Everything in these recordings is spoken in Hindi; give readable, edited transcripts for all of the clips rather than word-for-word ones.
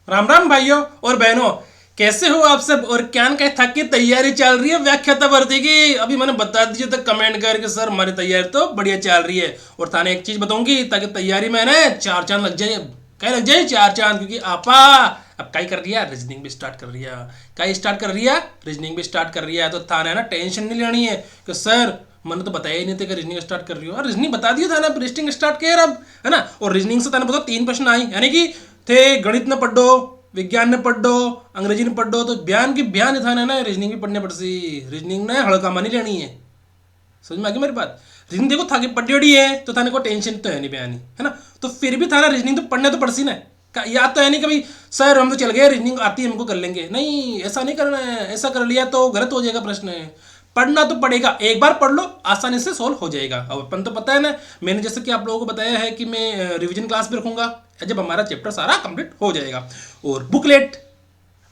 राम राम भाइयों और बहनों, कैसे हो आप सब। और क्या न कहे थक की तैयारी चल रही है व्याख्याता भर्ती की। अभी मैंने बता दीजिए तो कमेंट करके सर हमारी तैयारी तो बढ़िया चल रही है। और थाने एक चीज बताऊंगी ताकि तैयारी में ना चार चांद लग जाए, क्या लग जाए चार चांद, क्योंकि आपा अब क्या कर रही है, रीजनिंग भी स्टार्ट कर रही है। क्या स्टार्ट कर रही है, रीजनिंग भी स्टार्ट कर रही है। तो थाने ना टेंशन नहीं लेनी है कि सर मैंने तो बताया ही नहीं था कि रीजनिंग स्टार्ट कर रही हो। रीजनिंग बता दिया था ना, रीजनिंग स्टार्ट किया अब, है ना। और रीजनिंग से थाने बताओ 3 प्रश्न आई, यानी कि थे गणित न पढ़ो, विज्ञान ने पढ़ो, अंग्रेजी ने पढ़ो। तो बयान की बयान था ना, रीजनिंग भी पढ़ने पड़सी। रीजनिंग ने हड़कामा नहीं लेनी है, समझ में आ गई मेरी बात। रीजनिंग देखो था कि पढ़ी है तो थाने को टेंशन तो है नहीं बयानी, है ना। तो फिर भी था ना रीजनिंग तो पढ़ने तो पड़सी ना। याद तो है नहीं कभी सर हम तो चल गए, रीजनिंग आती है हमको कर लेंगे, नहीं ऐसा नहीं करना है। ऐसा कर लिया तो गलत हो जाएगा प्रश्न। पढ़ना तो पड़ेगा, एक बार पढ़ लो आसानी से सोल्व हो जाएगा। अब अपन तो पता है ना, मैंने जैसे कि आप लोगों को बताया है कि मैं रिवीजन क्लास भी रखूंगा जब हमारा चैप्टर सारा कंप्लीट हो जाएगा। और बुकलेट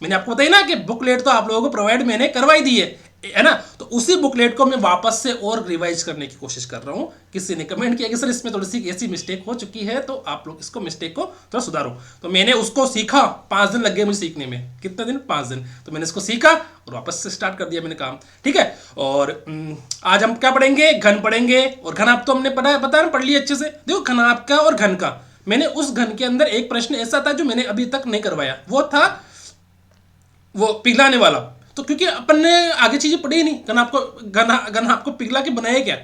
मैंने आपको बताया ना कि बुकलेट तो आप लोगों को प्रोवाइड मैंने करवाई दी है ना। तो उसी बुकलेट को मैं वापस से और रिवाइज करने की कोशिश कर रहा हूँ। किसी ने कमेंट किया कि सर इसमें थोड़ी सी ऐसी मिस्टेक हो चुकी है तो आप लोग इसको मिस्टेक को थोड़ा सुधारो। तो मैंने उसको सीखा, 5 दिन लग गए मुझे सीखने में। कितने दिन, 5 दिन। तो मैंने इसको सीखा और वापस से स्टार्ट कर दिया मैंने काम, ठीक है। और आज हम क्या पढ़ेंगे, घन पढ़ेंगे। और घन आप तो हमने पता पढ़ लिया अच्छे से। देखो घन आपका और घन का, मैंने उस घन के अंदर एक प्रश्न ऐसा था जो मैंने अभी तक नहीं करवाया, वो था वो पिघलाने वाला। तो क्योंकि अपन ने आगे चीजें पढ़ी ही नहीं। गन आपको पिघला के बनाया क्या,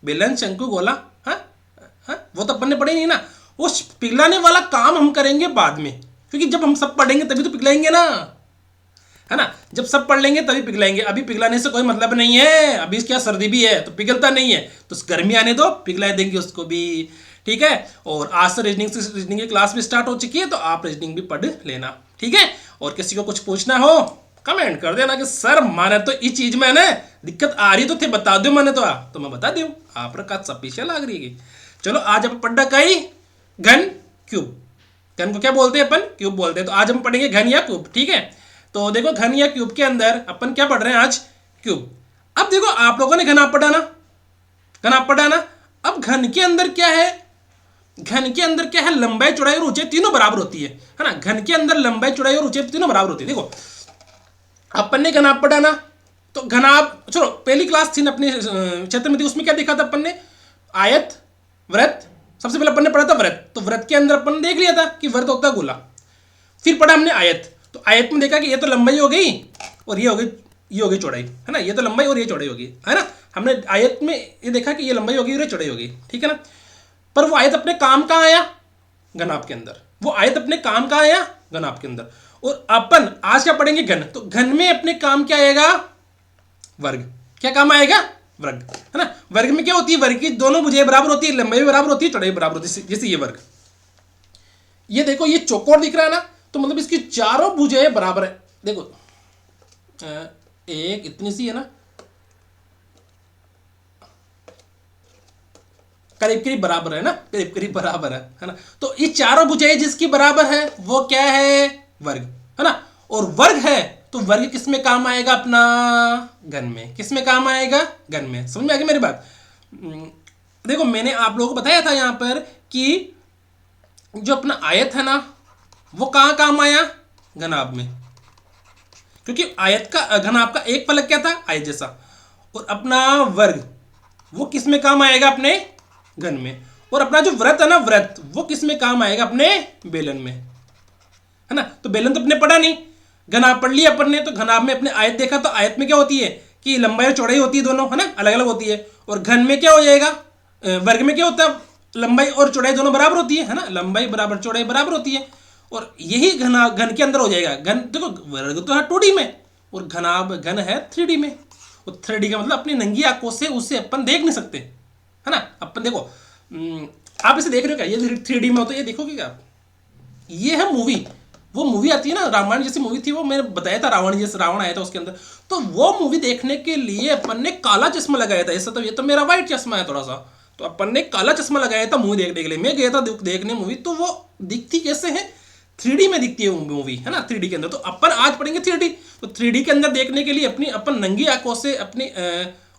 बेलन शंकु गोला, हाँ हाँ, वो तो अपन ने पढ़े नहीं ना। उस पिघलाने वाला काम हम करेंगे बाद में, क्योंकि जब हम सब पढ़ेंगे तभी तो पिघलाएंगे ना, है ना। जब सब पढ़ लेंगे तभी पिघलाएंगे। अभी पिघलाने से कोई मतलब नहीं है, अभी क्या सर्दी भी है तो पिघलता नहीं है, तो गर्मी आने दो पिघला देंगे उसको भी, ठीक है। और आज से रीजनिंग की क्लास भी स्टार्ट हो चुकी है, तो आप रीजनिंग भी पढ़ लेना, ठीक है। और किसी को कुछ पूछना हो कमेंट कर देना कि सर माने तो इस चीज में ना दिक्कत आ रही तो थे, बता दो मैंने तो मैं बता दूँ आप रखा सब पीछे लग रही है। चलो आज अपन पढ़ा कई घन क्यूब। घन को क्या बोलते हैं अपन, क्यूब बोलते हैं। तो आज हम पढ़ेंगे घन या क्यूब, ठीक है। तो देखो घन या क्यूब के अंदर अपन क्या पढ़ रहे हैं आज, क्यूब। अब देखो आप लोगों ने घनाप पढ़ा ना, घनाप पढ़ा ना। अब घन के अंदर क्या है, घन के अंदर क्या है, लंबाई चौड़ाई और ऊंचाई तीनों बराबर होती है ना। घन के अंदर लंबाई चौड़ाई और ऊंचाई तीनों बराबर होती है। देखो अपन ने घनाप पढ़ा ना, तो घनाप चलो पहली क्लास थी ना अपने क्षेत्र में थी, उसमें क्या देखा था अपन ने, आयत, वृत्त। सबसे पहले अपन ने पढ़ा था वृत्त। तो वृत्त के अंदर अपन ने देख लिया था कि वृत्त होता है गोला। फिर पढ़ा हमने आयत। तो आयत में देखा कि ये तो लंबाई हो गई और ये हो गई चौड़ाई, है ना। ये तो लंबाई और ये चौड़ाई होगी, है ना। हमने आयत में ये देखा कि ये लंबाई होगी और ये चौड़ाई होगी, ठीक है ना। पर वो आयत अपने काम कहाँ आया, घनाप के अंदर। वो आयत अपने काम कहाँ आया, घनाप के अंदर। और अपन आज क्या पढ़ेंगे, घन। तो घन में अपने काम क्या आएगा, वर्ग। क्या काम आएगा, वर्ग, है ना। वर्ग में क्या होती है, वर्ग की दोनों भुजाएं बराबर होती है, लंबाई भी बराबर होती है, चौड़ाई बराबर होती है। जैसे ये वर्ग, ये देखो ये चौकोर दिख रहा है ना, तो मतलब इसकी चारों भुजाएं बराबर है। देखो एक इतनी सी है ना, करीब करीब बराबर है ना, करीब करीब बराबर है ना। तो ये चारों भुजाएं जिसकी बराबर है वो क्या है, वर्ग, है ना। और वर्ग है तो वर्ग किस में काम आएगा अपना, घन में। किस में काम आएगा, घन में। समझ में आ गई मेरी बात। देखो मैंने आप लोगों को बताया था यहां पर कि जो अपना आयत है ना वो कहां काम आया, घनाभ में। क्योंकि आयत का घनाभ का एक फलक क्या था, आयत जैसा। और अपना वर्ग वो किस में काम आएगा, अपने घन में। और अपना जो वृत्त है ना, वृत्त वो किस में काम आएगा, अपने बेलन में, है ना। तो बेलन तो अपने पढ़ा नहीं, घनाभ पढ़ लिया अपन ने। तो घनाभ में अपने आयत देखा, तो आयत में क्या होती है कि लंबाई और चौड़ाई होती है दोनों, है ना, अलग अलग होती है। और घन में क्या हो जाएगा, वर्ग में क्या होता है, लंबाई और चौड़ाई दोनों बराबर होती है ना, लंबाई बराबर चौड़ाई बराबर होती है। और यही घन के अंदर हो जाएगा। घन देखो वर्ग तो है 2D में और घनाभ घन है 3D में। और 3D का मतलब अपनी नंगी आंखों से उसे अपन देख नहीं सकते, है ना। अपन देखो आप इसे देख रहे हो क्या, ये 3D में हो तो ये देखोगे क्या आप, ये है मूवी। वो मूवी आती है ना, रामायण जैसी मूवी थी वो, मैंने बताया था रावण जैसे, रावण आया था उसके अंदर। तो वो मूवी देखने के लिए अपन ने काला चश्मा लगाया था। ऐसा तो ये तो मेरा वाइट चश्मा है थोड़ा सा, तो अपन ने काला चश्मा लगाया था मूवी देखने के लिए। मैं गया था देखने मूवी, तो वो दिखती कैसे है, 3D में दिखती है मूवी, है ना, 3D के अंदर। तो अपन आज पढ़ेंगे 3D। तो 3D के अंदर देखने के लिए अपनी अपन नंगी आंखों से, अपनी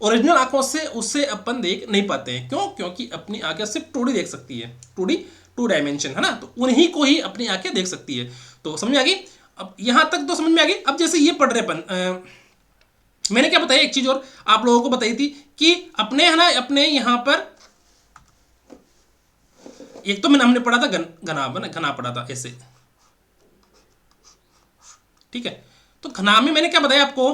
ओरिजिनल आंखों से उससे अपन देख नहीं पाते हैं। क्यों, क्योंकि अपनी आंखें सिर्फ 2D देख सकती है, 2D 2 डायमेंशन, है ना। तो उन्हीं को ही अपनी आंखें देख सकती है। तो समझ में आ गई। अब यहां तक तो समझ में आ गई। अब जैसे ये पढ़ रहे अपन, मैंने क्या बताया, एक चीज और आप लोगों को बताई थी कि अपने है ना, अपने यहां पर एक तो हमने पढ़ा था घनाभ, घना पढ़ा था ऐसे, ठीक है। तो घनाभ में मैंने क्या बताया आपको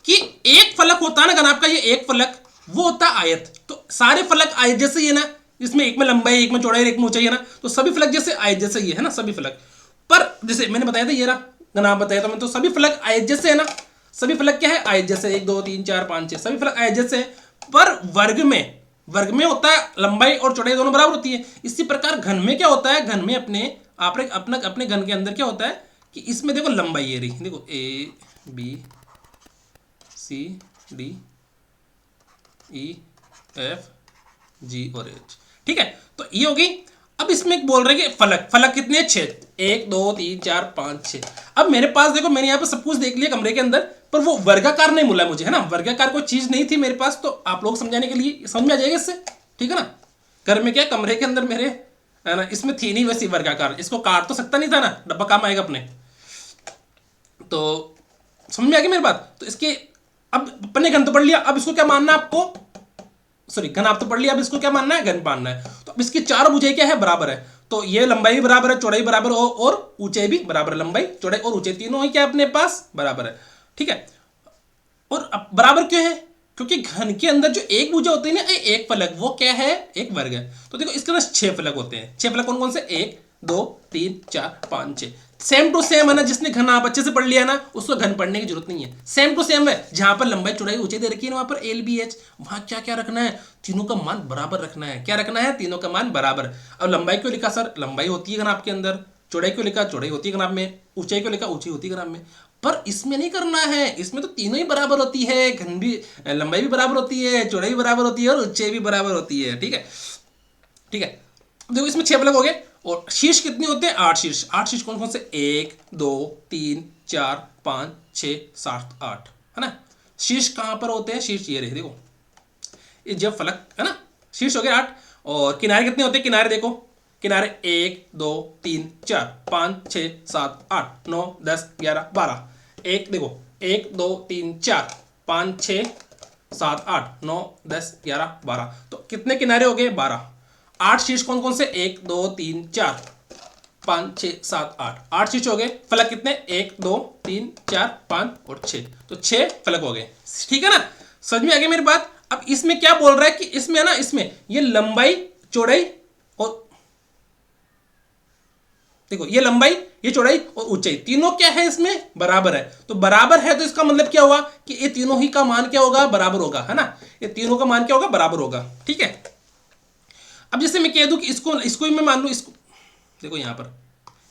कि एक फलक होता है ना घनाभ का, ये एक फलक वो होता है आयत। तो सारे फलक आयत जैसे ही है ना, इसमें एक में लंबाई, एक में चौड़ाई, एक में ऊंचाई है ना, तो सभी फलक जैसे आयत जैसे ही है ना, सभी फलक। पर जैसे मैंने बताया था ये रहा घनाभ बताया था मैं, तो सभी फलक आयत जैसे है ना, सभी फलक क्या है आयत जैसे, 1 2 3 4 5 6 सभी फलक आयत जैसे है। पर वर्ग में होता है लंबाई और चौड़ाई दोनों बराबर होती है। इसी प्रकार घन में क्या होता है, घन में अपने घन के अंदर क्या होता है कि इसमें देखो लंबाई ये रही, देखो A B C D E F G और एच, ठीक है। तो ये होगी। अब इसमें बोल रहे कि फलक कितने, 6, 1 2 3 4 5 6। अब मेरे पास देखो, मैंने यहाँ पे सब कुछ देख लिया कमरे के अंदर, पर वो वर्गाकार नहीं मिला मुझे, है ना, वर्गाकार कोई चीज नहीं थी मेरे पास। तो आप लोग समझाने के लिए समझ में आ जाएगा इससे, ठीक है ना। घर में क्या, कमरे के अंदर मेरे, है ना, इसमें थी नहीं वैसी वर्गाकार, इसको काट तो सकता नहीं था ना, डब्बा काम आएगा अपने। तो समझ में आ गई मेरी बात। तो इसके अब अपने घन तो पढ़ लिया, अब इसको क्या मानना है आपको, सॉरी घनाभ तो पढ़ लिया, अब इसको क्या मानना है, घन मानना है। तो अब इसकी चार भुजाएं क्या है, बराबर है। तो ये लंबाई भी बराबर है, चौड़ाई बराबर और ऊंचाई भी बराबर है, लंबाई चौड़ाई और ऊंचाई तीनों ही क्या अपने पास बराबर है, ठीक है। और अब बराबर क्यों है, क्योंकि घन के अंदर जो एक भुजा होती है ना, एक फलक, वो क्या है, एक वर्ग है। तो देखो इसके अंदर 6 फलक होते हैं। 6 फलक कौन कौन से, 1 2 3 4 5 6, सेम टू सेम है ना। जिसने घन आप अच्छे से पढ़ लिया ना, उसको घन पढ़ने की जरूरत नहीं है, सेम टू सेम है। जहां पर लंबाई चौड़ाई ऊंचाई दे रखी है ना, वहां पर एल बी एच, वहां क्या क्या रखना है, तीनों का मान बराबर रखना है। क्या रखना है, तीनों का मान बराबर। अब लंबाई क्यों लिखा सर, लंबाई होती है घनाभ के अंदर, चौड़ाई क्यों लिखा, चौड़ाई होती है घनाभ में, ऊंचाई क्यों लिखा, ऊंचाई होती है घनाभ में। पर इसमें नहीं करना है, इसमें तो तीनों ही बराबर होती है, घन भी, लंबाई भी बराबर होती है, चौड़ाई भी बराबर होती है और ऊंचाई भी बराबर होती है, ठीक है, ठीक है। देखो इसमें 6 फलक हो गए और शीर्ष कितने होते हैं, 8 शीर्ष। 8 शीर्ष कौन कौन से, 1 2 3 4 5 6 7 8, है ना। शीर्ष कहां पर होते हैं, शीर्ष ये रहे, देखो ये जब फलक है ना, शीर्ष हो गए 8। और किनारे कितने होते हैं, किनारे देखो, किनारे 1 2 3 4 5 6 7 8 9 10 11 12। एक देखो 1 2 3 4 5 6 7 8 9 10 11 12, तो कितने किनारे हो गए, 12। 8 शीर्ष कौन कौन से, 1 2 3 4 5 6 7 8, 8 शीर्ष हो गए। फलक कितने, 1 2 3 4 5 और 6, तो 6 फलक हो गए, ठीक है ना। समझ में आ गई मेरी बात। अब इसमें क्या बोल रहा है कि इसमें है ना, इसमें ये लंबाई चौड़ाई और देखो ये लंबाई ये चौड़ाई और ऊंचाई तीनों क्या है, इसमें बराबर है। तो बराबर है तो इसका मतलब क्या हुआ कि ये तीनों ही का मान क्या होगा, बराबर होगा, है ना। ये तीनों का मान क्या होगा, बराबर होगा, ठीक है। अब जैसे मैं कह दूं कि इसको ही मैं मान लूं, इसको देखो यहां पर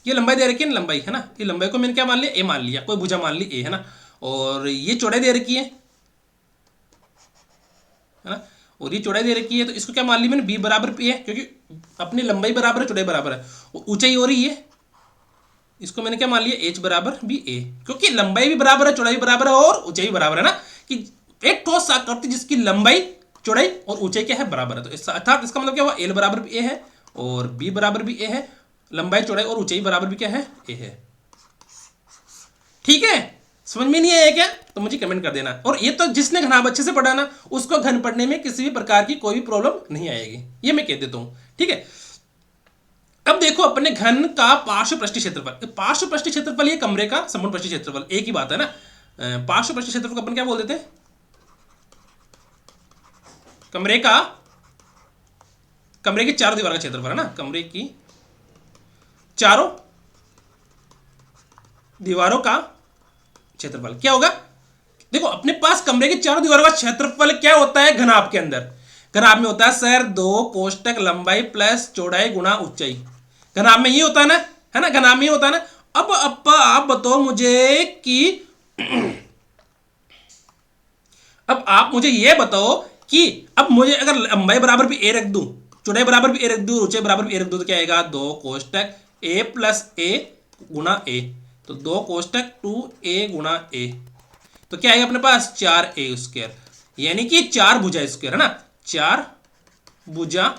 ये लंबाई दे रखी है ना, लंबाई है ना, ये लंबाई को मैंने क्या मान लिया, ए मान लिया, कोई भुजा मान ली ए, है ना। और ये चौड़ाई दे रखी है ना, और ये चौड़ाई दे रखी है, तो इसको क्या मान ली मैंने, बी बराबर पी है, क्योंकि अपनी लंबाई बराबर है, चौड़ाई बराबर है। और ऊंचाई हो रही है, इसको मैंने क्या मान लिया, एच बराबर बी ए, क्योंकि लंबाई भी बराबर है, चौड़ाई भी बराबर है और ऊंचाई भी बराबर है ना, कि एक ठोस आकृति जिसकी लंबाई चौड़ाई और ऊंचाई क्या है, बराबर है। तो अर्थात इसका मतलब क्या हुआ, एल बराबर भी ए है और बी बराबर भी ए है, लंबाई चौड़ाई और ऊंचाई बराबर भी क्या है, ए है, ठीक है। समझ में नहीं आया क्या, तो मुझे कमेंट कर देना। और ये तो जिसने घनाभ अच्छे से पढ़ा ना, उसको घन पढ़ने में किसी भी प्रकार की कोई भी प्रॉब्लम नहीं आएगी, ये मैं कह देता हूं, ठीक है। अब देखो अपने घन का पार्श्व पृष्ठीय क्षेत्रफल, पार्श्व पृष्ठीय क्षेत्रफल ये कमरे का संपूर्ण पृष्ठीय क्षेत्रफल, एक ही बात है ना। पार्श्व पृष्ठीय क्षेत्रफल को अपन क्या बोल देते हैं, कमरे की चारों दीवार का क्षेत्रफल, है ना, कमरे की चारों दीवारों का क्षेत्रफल क्या होगा। देखो अपने पास कमरे की चारों दीवारों का क्षेत्रफल क्या होता है, घनाभ के अंदर, घनाभ में होता है सर 2 कोष्टक लंबाई प्लस चौड़ाई गुणा ऊंचाई, घनाभ में ये होता है ना, है ना, घनाभ में ये होता है ना। अब आप बताओ मुझे कि अब आप मुझे ये बताओ कि अब मुझे अगर लंबाई बराबर भी ए रख दूं, चौड़ाई बराबर भी ए रख दूं, ऊंचाई बराबर भी ए रख दूं, तो क्या आएगा, 2 कोष्टक ए प्लस ए गुणा ए, तो 2 कोष्टक 2a गुणा ए, तो क्या आएगा अपने पास 4a स्क्वायर, यानी कि 4 भुजा स्क्वायर, है ना, 4 भुजा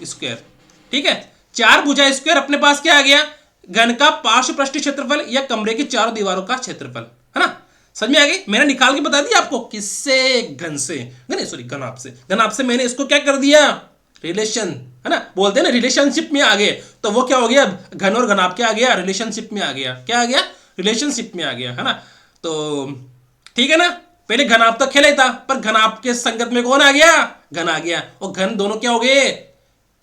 स्क्वायर, ठीक है। 4 भुजा स्क्वायर अपने पास क्या आ गया, घन का पार्श्व पृष्ठीय क्षेत्रफल या कमरे की चारों दीवारों का क्षेत्रफल, है ना। समझ में आ गई। मैंने निकाल के बता दिया आपको, किससे, घन से, नहीं सॉरी घनाभ से। घनाभ से मैंने इसको क्या कर दिया, रिलेशन, है ना, बोलते हैं ना रिलेशनशिप में आ गए, तो वो क्या हो गया, घन और घनाभ क्या आ गया, रिलेशनशिप में आ गया। क्या आ गया, रिलेशनशिप में आ गया, है ना। तो ठीक है ना, पहले घनाभ तो खेला ही था, पर घनाभ के संगत में कौन आ गया, घन आ गया, और घन दोनों क्या हो गए,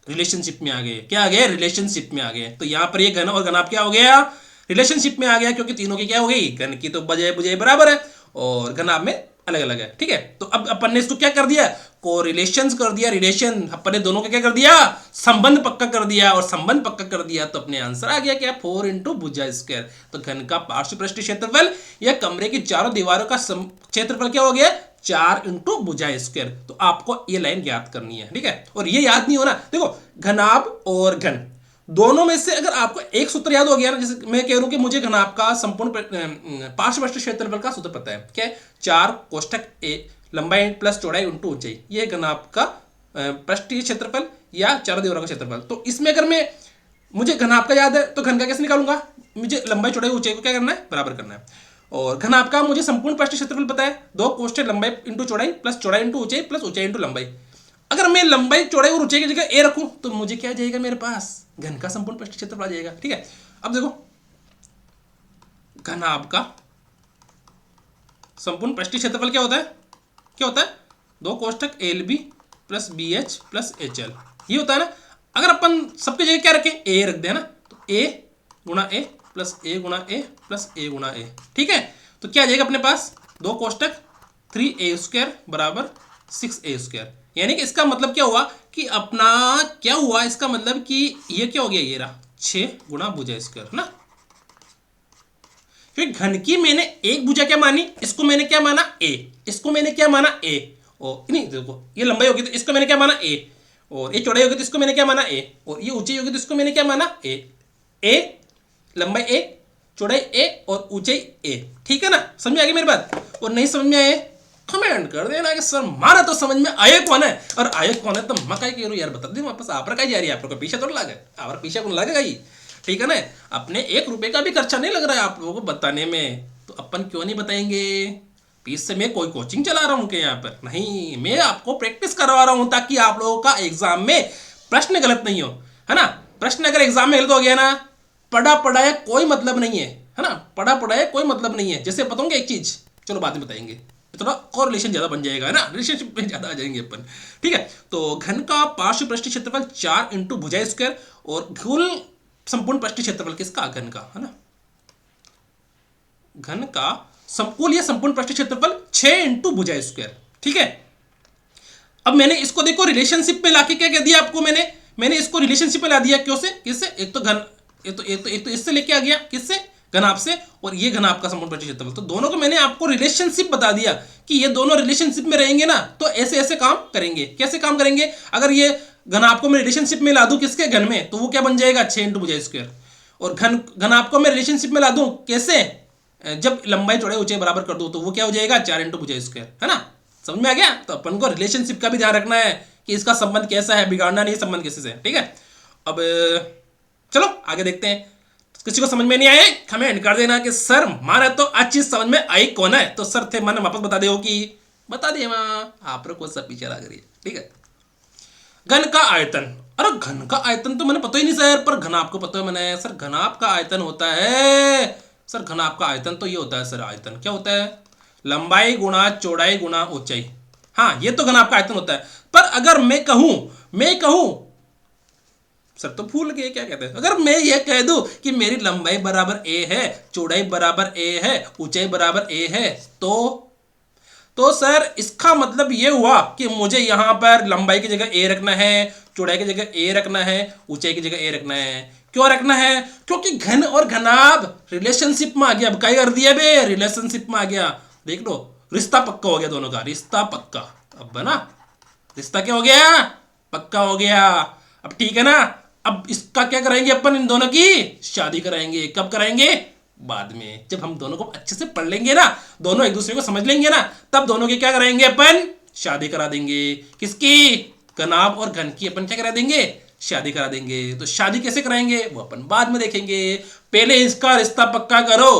रिलेशनशिप में आ गए। क्या आ गए, रिलेशनशिप में आ गए। तो यहां पर ये घन और घनाभ क्या हो गया, रिलेशनशिप में आ गया, क्योंकि तीनों की क्या हो गई, घन की तो बजाय बुझाई बराबर है और घनाभ में अलग अलग है। ठीक है, तो अब अपन ने इसको क्या कर दिया, कोरिलेशंस कर दिया, रिलेशन, अपन ने दोनों का क्या कर दिया, संबंध पक्का कर दिया, और संबंध पक्का कर दिया तो अपने आंसर आ गया क्या, 4 इंटू भुजा स्क्वायर। तो घन का पार्श्व पृष्ठीय क्षेत्रफल या कमरे की चारों दीवारों का क्षेत्रफल क्या हो गया, 4 इंटू भुजा स्क्वायर। तो आपको ये लाइन ज्ञात करनी है। ठीक है, और ये याद नहीं होना, देखो घनाभ और घन दोनों में से अगर आपको एक सूत्र याद हो गया ना, जैसे मैं कह रहा हूं कि मुझे घनाभ का संपूर्ण पार्श्व पृष्ठीय क्षेत्रफल का सूत्र पता है, क्या है, 4 कोष्ठक ए लंबाई प्लस चौड़ाई इंटू ऊंचाई, ये घनाभ का पृष्ठीय क्षेत्रफल या चारों दीवारों का क्षेत्रफल। तो इसमें अगर मैं, मुझे घनाभ का याद है तो घन का कैसे निकालूंगा, मुझे लंबाई चौड़ाई ऊंचाई को क्या करना है, बराबर करना है। और घनाभ का मुझे संपूर्ण पृष्ठीय क्षेत्रफल पता है, 2 कोष्ठक लंबाई इंटू चौड़ाई प्लस चौड़ाई इंटू ऊंचाई प्लस ऊंचाई इंटू लंबाई। अगर मैं लंबाई चौड़ाई और ऊंचाई की जगह ए रखूं तो मुझे क्या जाएगा, मेरे पास घन का संपूर्ण पृष्ठीय क्षेत्रफल आ जाएगा। ठीक है, अब देखो घनाभ का संपूर्ण पृष्ठीय क्षेत्रफल क्या होता है, क्या होता है, 2 कोष्ठक L B plus B H plus H L, ये होता है ना। अगर अपन सबकी जगह क्या रखें, ए रख दें ना, तो ए गुणा ए प्लस ए गुणा ए प्लस ए गुणा ए। ठीक है, तो क्या आ जाएगा अपने पास, 2 कोष्ठक 3a स्क्वायर बराबर 6a स्क्वायर। यानी कि इसका मतलब क्या हुआ कि अपना क्या हुआ, इसका मतलब कि ये क्या हो गया, ये रहा 6 गुणा भुजा स्क्वायर ना, क्योंकि घन की मैंने एक भुजा क्या मानी, इसको मैंने क्या माना a, इसको मैंने क्या माना a, और नहीं देखो ये लंबाई होगी तो इसको मैंने क्या माना a, और ये चौड़ाई होगी तो इसको मैंने क्या माना a, और ये ऊंचाई होगी तो इसको मैंने क्या माना a लंबाई a चौड़ाई a और ऊंचाई a। ठीक है ना, समझ में आ गई मेरी बात। और नहीं समझ में आए कमेंट कर देना कि सर मारा तो समझ में आए कौन है, और आए कौन है तो मकाई कह यार बता दी वापस आप रखा जा रही है, आप लोग का पीछे थोड़ा लगा है, आप पीछे कौन लगेगा ही। ठीक है ना, अपने 1 रुपए का भी खर्चा नहीं लग रहा है आप लोगों को बताने में, तो अपन क्यों नहीं बताएंगे। पीस से मैं कोई कोचिंग चला रहा हूँ क्या यहाँ पर, नहीं, मैं आपको प्रैक्टिस करवा रहा हूँ ताकि आप लोगों का एग्जाम में प्रश्न गलत नहीं हो, है ना। प्रश्न अगर एग्जाम में गलत हो गया ना, पढ़ा पढ़ाया कोई मतलब नहीं है ना, पढ़ा पढ़ाया कोई मतलब नहीं है। जैसे बताऊंगा एक चीज, चलो बाद में बताएंगे, थोड़ा कोरिलेशन ज्यादा बन जाएगा, है ना, रिलेशनशिप में ज्यादा आ जाएंगे अपन। ठीक है, तो घन का पार्श्व पृष्ठीय क्षेत्रफल 4 इंटू भुजा स्क्वायर, और कुल संपूर्ण पृष्ठीय क्षेत्रफल किसका, घन का, है ना, घन का कुल या संपूर्ण पृष्ठीय क्षेत्रफल 6 इंटू भुजा स्क्वायर। ठीक है, अब मैंने इसको देखो रिलेशनशिप में लाके क्या कह दिया आपको, मैंने इसको रिलेशनशिप में ला दिया, क्यों से, किससे, एक तो घन, एक तो इससे लेके आ गया, किससे, घनाभ से, और ये घनाभ का संपूर्ण पृष्ठीय क्षेत्रफल। तो दोनों को मैंने आपको रिलेशनशिप बता दिया कि ये दोनों रिलेशनशिप में रहेंगे ना, तो ऐसे ऐसे काम करेंगे। कैसे काम करेंगे, अगर ये घनाभ को मैं रिलेशनशिप में ला दूं किसके, घन में, तो वो क्या बन जाएगा 6 इंटू भुजा स्क्वायर। और घनाभ को मैं रिलेशनशिप में ला दूं कैसे, जब लंबाई चौड़ाई ऊंचाई बराबर कर दूं तो वो क्या हो जाएगा 4 इंटू भुजा स्क्वायर, है ना। समझ में आ गया। तो अपन को रिलेशनशिप का भी ध्यान रखना है कि इसका संबंध कैसा है, बिगाड़ना नहीं संबंध किसी से। ठीक है, अब चलो आगे देखते हैं। किसी को समझ में नहीं आए कमेंट कर देना कि सर माने तो आज चीज समझ में आई कौन है, तो सर थे मैंने वापस बता दे हो कि बता दिए आप लोग को सब पीछे लग रही है। ठीक है, घन का आयतन, अरे घन का आयतन तो मैंने पता ही नहीं सर, पर घन आपको पता है मैंने, सर घनाभ का आयतन होता है, सर घनाभ का आयतन तो ये होता है, सर आयतन क्या होता है, लंबाई गुणा चौड़ाई गुणा ऊंचाई। हाँ, ये तो घनाभ का आयतन होता है। पर अगर मैं कहूं सर तो भूल गए क्या कहते हैं, अगर मैं ये कह दूं कि मेरी लंबाई बराबर a है, चौड़ाई बराबर a है, ऊंचाई बराबर a है, तो सर इसका मतलब ये हुआ कि मुझे यहां पर लंबाई की जगह a रखना है, चौड़ाई की जगह a रखना है, ऊंचाई की जगह a रखना है। क्यों रखना है, क्योंकि घन और घनाभ रिलेशनशिप में आ गया। अब क्या कर दिया बे, रिलेशनशिप में आ गया। देख लो रिश्ता पक्का हो गया दोनों का, रिश्ता पक्का। अब बना रिश्ता क्या हो गया, पक्का हो गया। अब ठीक है ना, अब इसका क्या कराएंगे अपन, इन दोनों की शादी कराएंगे। कब कराएंगे, बाद में, जब हम दोनों को अच्छे से पढ़ लेंगे ना, दोनों एक दूसरे को समझ लेंगे ना, तब दोनों की क्या कराएंगे अपन, शादी करा देंगे। किसकी, घनाभ और घन की अपन क्या करा देंगे, शादी करा देंगे। तो शादी कैसे कराएंगे वो अपन बाद में देखेंगे, पहले इसका रिश्ता पक्का करो।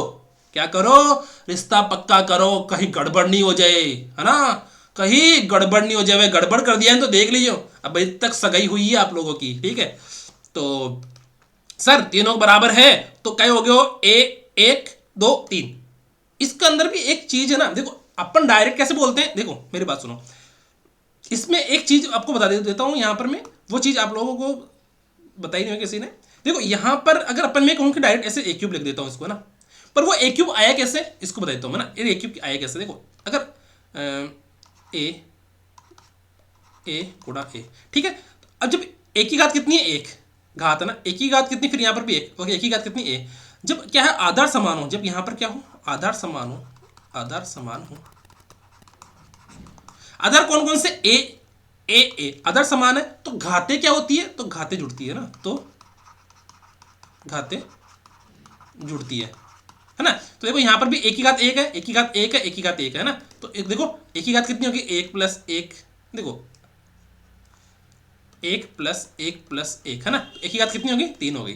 क्या करो? रिश्ता पक्का करो, कहीं गड़बड़ नहीं हो जाए, है ना, कहीं गड़बड़ नहीं हो जाए। गड़बड़ कर दिया है तो देख लीजिए, अब अभी तक सगाई हुई है आप लोगों की, ठीक है। तो सर तीनों बराबर है तो क्या हो गया? ए 1 2 3। इसके अंदर भी एक चीज है ना, देखो अपन डायरेक्ट कैसे बोलते हैं, देखो मेरी बात सुनो, इसमें एक चीज आपको बता देता हूं यहां पर मैं, वो चीज आप लोगों को बताई नहीं है किसी ने। देखो यहां पर अगर अपन मैं कहूं कि डायरेक्ट ऐसे ए क्यूब लिख देता हूं इसको ना, पर वो ए क्यूब आया कैसे इसको बता देता हूं मैं ना। ए क्यूब आया कैसे, देखो अगर ए गुणा ए, ठीक है। अब जब ए की घात कितनी है? 1 घात है ना, ए की घात कितनी, फिर यहां पर भी 1, ओके, ए की घात कितनी? ए। जब क्या है आधार समान हो, जब यहां पर क्या हो आधार समान हो, आधार समान हो, आधार कौन कौन से? ए आधार समान है तो घातें क्या होती है? तो घातें जुड़ती है ना, तो घातें जुड़ती है ना। तो देखो यहां पर भी ए की घात 1 है, ए की घात 1 है, ए की घात 1 है ना। तो एक देखो ए की घात कितनी होगी? 1 प्लस 1, देखो 1 प्लस 1 प्लस 1 है ना, तो ए की घात कितनी होगी? 3 होगी,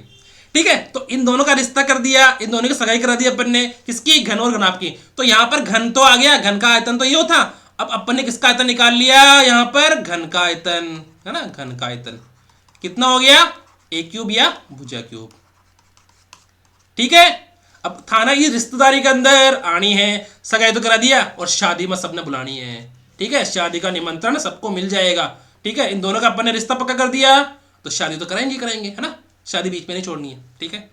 ठीक है। तो इन दोनों का रिश्ता कर दिया, इन दोनों की सगाई करा दी अपन ने, किसकी? घन और घनाभ की। तो यहां पर घन तो आ गया, घन का आयतन तो ये था। अब अपन ने किसका आयतन निकाल लिया? यहां पर घन का आयतन, है ना, घन का आयतन कितना हो गया? ए क्यूब या भुजा क्यूब, ठीक है। अब थाना ये रिश्तेदारी के अंदर आनी है, सगाई तो करा दिया और शादी में सबने बुलानी है, ठीक है। शादी का निमंत्रण सबको मिल जाएगा, ठीक है। इन दोनों का अपन ने रिश्ता पक्का कर दिया तो शादी तो कराएंगे करेंगे, है ना, शादी बीच में नहीं छोड़नी है, ठीक है।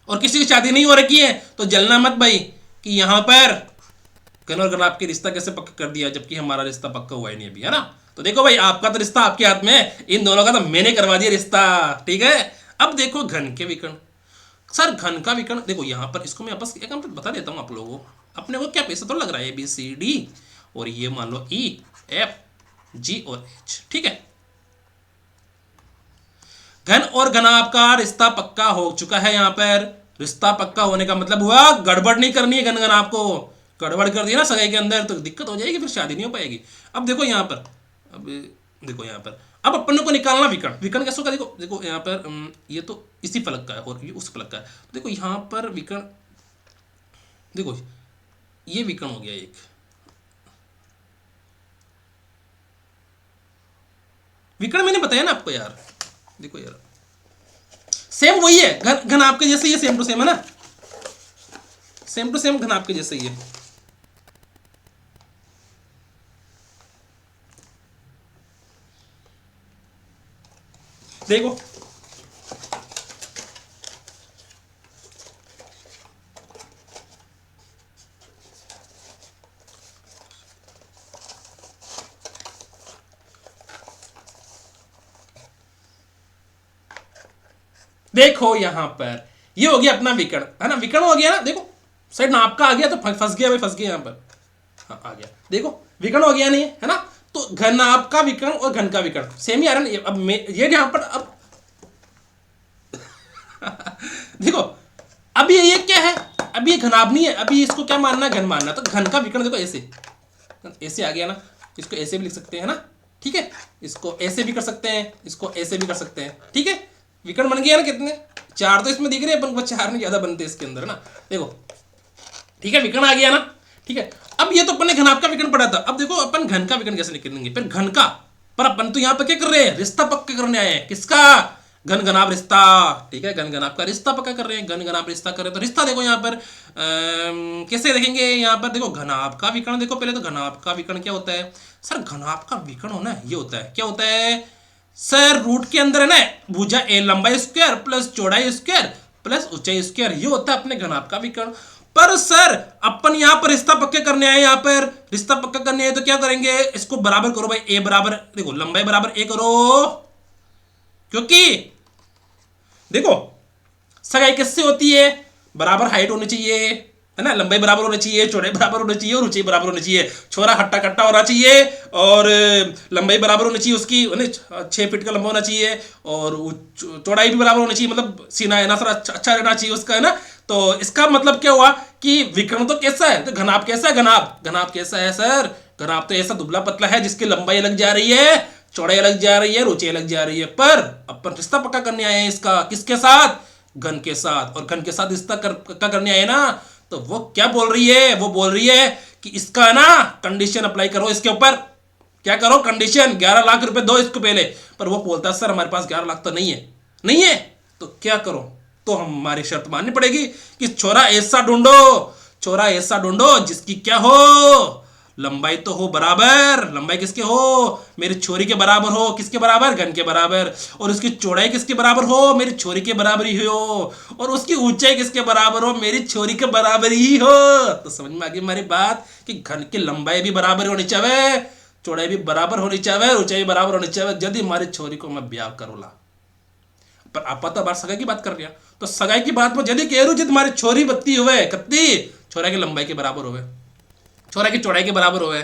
और किसी की शादी नहीं हो रखी है तो जलना मत भाई कि यहां पर घन और घनाभ के रिश्ता कैसे पक्का कर दिया, जबकि हमारा रिश्ता पक्का हुआ ही नहीं अभी, है ना। तो देखो भाई आपका तो रिश्ता आपके हाथ में है, इन दोनों का तो मैंने करवा दिया रिश्ता, ठीक है। अब देखो घन के विकर्ण, सर घन का विकर्ण देखो यहां पर, इसको मैं आपस एक बता देता हूं आप लोगों को। अपने को क्या पैसा तो लग रहा है ABCD और ये मान लो EFG और H, ठीक है। घन और घनाभ का रिश्ता पक्का हो चुका है। यहां पर रिश्ता पक्का होने का मतलब हुआ गड़बड़ नहीं करनी है घन घनाभ को। गड़बड़ कर दिया ना सगाई के अंदर तो दिक्कत हो जाएगी, फिर शादी नहीं हो पाएगी। अब देखो यहां पर, अब देखो यहां पर, अब अपन को निकालना विकर्ण। विकर्ण कैसे होगा? देखो देखो यहाँ पर ये तो इसी फलक का है और ये उस फलक का है। तो देखो यहाँ पर विकर्ण, देखो ये विकर्ण हो गया एक, विकर्ण मैंने बताया ना आपको यार, देखो यार सेम वही है, घन आपके जैसे ये सेम टू सेम है ना, सेम टू सेम घन आपके जैसे ही है। देखो देखो यहां पर ये हो गया अपना विकर्ण, है ना, विकर्ण हो गया ना। देखो साइड नाप का आ गया तो फंस गया भाई, फंस गया यहां पर, हाँ आ गया, देखो विकर्ण हो गया नहीं है ना। तो घनाभ का विकर्ण और घन का विकर्ण सेम ही आ रहा है। अब ये यहां पर अब देखो अब ये क्या है, अब ये घनाभ नहीं है, अभी इसको क्या मानना है? घन मानना। तो घन का विकर्ण देखो ऐसे ऐसे आ गया ना, इसको ऐसे भी लिख सकते हैं ना, ठीक है। इसको ऐसे भी कर सकते हैं, इसको ऐसे भी कर सकते हैं, ठीक है। विकर्ण बन गया ना, कितने? 4 तो इसमें दिख रहे हैं अपन को, 4 नहीं ज्यादा बनते इसके अंदर ना, देखो, ठीक है। विकर्ण आ गया ना, ठीक है। अब ये तो अपन ने घनाभ का विकर्ण पढ़ा था, अब देखो अपन घन का विकर्ण कैसे निकालेंगे। फिर घन का, पर अपन तो यहां पर क्या कर रहे हैं? रिश्ता पक्का करने आए हैं, किसका? घन घनाभ रिश्ता, ठीक है। घन घनाभ का रिश्ता पक्का कर रहे हैं, घन घनाभ रिश्ता कर रहे हैं। तो रिश्ता देखो यहाँ पर कैसे देखेंगे? यहाँ पर देखो घनाभ का विकर्ण, देखो पहले तो घनाभ का विकर्ण क्या होता है सर? घनाभ का विकर्ण होना ये होता है, क्या होता है सर? रूट के अंदर है ना भुजा ए लंबाई स्क्वायर प्लस चौड़ाई स्क्वायर प्लस ऊंचाई स्क्वायर, ये होता है अपने घनाभ का विकर्ण। पर सर अपन यहां पर रिश्ता पक्के करने आए, यहां पर रिश्ता पक्का करने आए तो क्या करेंगे? इसको बराबर करो भाई, ए बराबर, देखो लंबाई बराबर ए करो, क्योंकि देखो सगाई किससे होती है? बराबर हाइट होनी चाहिए, है ना, लंबाई बराबर होनी चाहिए, चौड़ाई बराबर होनी चाहिए और ऊंचाई बराबर होनी चाहिए। छोरा हट्टा कट्टा होना चाहिए और लंबाई बराबर होनी चाहिए उसकी, 6 फीट का लंबा होना चाहिए और चौड़ाई भी बराबर होनी चाहिए, मतलब सीना है ना सर अच्छा रहना चाहिए उसका, है ना। तो इसका मतलब क्या हुआ कि विकर्ण तो कैसा है? तो घनाभ कैसा है? घनाभ कैसा है सर? घनाभ तो ऐसा दुबला पतला है जिसकी लंबाई अलग जा रही है चौड़ाई अलग जा रही है, ऊंचाई अलग जा रही है, पर अपन रिश्ता पक्का करने आए हैं इसका, किसके साथ? घन के साथ। और घन के साथ रिश्ता पक्का करने आए ना, तो वो क्या बोल रही है? वो बोल रही है कि इसका ना कंडीशन अप्लाई करो इसके ऊपर। क्या करो? कंडीशन 11 लाख रुपए दो इसको पहले। पर वो बोलता है सर हमारे पास 11 लाख तो नहीं है। नहीं है तो क्या करो? तो हमारी शर्त माननी पड़ेगी कि छोरा ऐसा ढूंढो, छोरा ऐसा ढूंढो जिसकी क्या हो, लंबाई तो हो बराबर। लंबाई किसके हो? मेरी छोरी के बराबर हो। किसके बराबर? घन के बराबर। और उसकी चौड़ाई किसके बराबर हो? मेरी छोरी के बराबर ही हो। और उसकी ऊंचाई किसके बराबर हो? मेरी छोरी के बराबर ही हो। तो समझ में आ गई हमारी बात कि घन की लंबाई भी बराबर होनी चाहिए, चौड़ाई भी बराबर होनी चाहिए, ऊंचाई भी बराबर होनी चाहिए, यदि हमारी छोरी को मैं ब्याह करूँगा। पर आप तो बार सगाई की बात कर रहा, तो सगाई की बात में यदि कह रू जित हमारी छोरी बत्ती हुए कत्ती, छोरा की लंबाई के बराबर हुए, छोरा की चौड़ाई के बराबर होवे,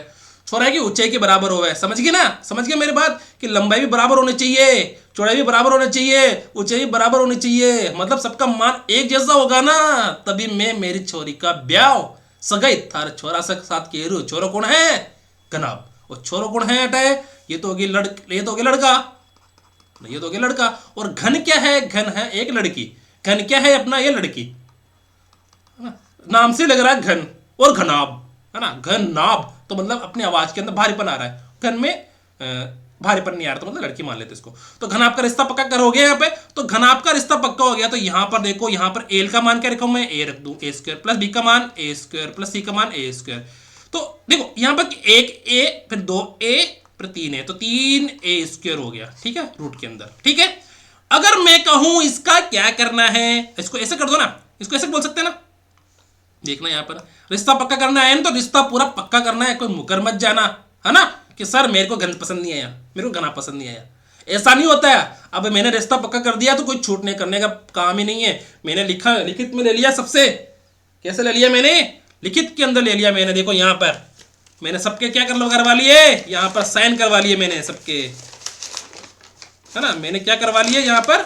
छोरा की ऊंचाई के बराबर होवे। समझ गए ना? समझ गए मेरी बात कि लंबाई भी बराबर होनी चाहिए, चौड़ाई भी बराबर होनी चाहिए, ऊंचाई भी बराबर होनी चाहिए, मतलब सबका मान एक जैसा होगा ना, तभी मैं मेरी छोरी का ब्याह सगाई थार छोरा से साथ कह रू। छोरो कौन है? गनाब। और छोरो कौन है अटे? ये तो होगी ये तो होगी लड़का, ये तो होगी लड़का। और घन क्या है? घन है एक लड़की। घन क्या है अपना? ये लड़की, नाम से लग रहा है घन। और घनाब है ना, घन नाब तो मतलब अपनी आवाज के अंदर भारीपन आ रहा है, घन में भारीपन नहीं आ रहा, तो मतलब लड़की मान लेते इसको। तो घनाब का रिश्ता पक्का कर हो गया यहाँ पे। तो घनाब का रिश्ता पक्का हो गया, तो यहाँ पर देखो, यहाँ पर एल का मान क्या रखा हूं मैं? ए रख दूं, ए स्क्वायर प्लस बी का मान ए स्क्वायर प्लस सी का मान ए स्क्वायर। तो देखो यहाँ पर एक ए फिर 2 ए फिर 3 ए, तो 3 ए स्क्वायर हो गया, ठीक है, रूट के अंदर। ठीक है, अगर मैं कहूं इसका क्या करना है, इसको ऐसे कर दो ना, इसको ऐसे बोल सकते हैं ना। देखना यहाँ पर रिश्ता पक्का करना है ना, तो रिश्ता पूरा पक्का करना है, कोई मुकर मत जाना, है ना, कि सर मेरे को घन पसंद नहीं आया, मेरे को घना पसंद नहीं आया। ऐसा नहीं होता है। अब मैंने रिश्ता पक्का कर दिया तो कोई छूट नहीं करने का काम ही नहीं है। मैंने लिखा, लिखित में ले लिया सबसे। कैसे ले लिया मैंने? लिखित के अंदर ले लिया मैंने। देखो यहाँ पर मैंने सबके क्या करवा लिए, यहाँ पर साइन करवा लिए मैंने सबके, है ना। मैंने क्या करवा लिए यहाँ पर,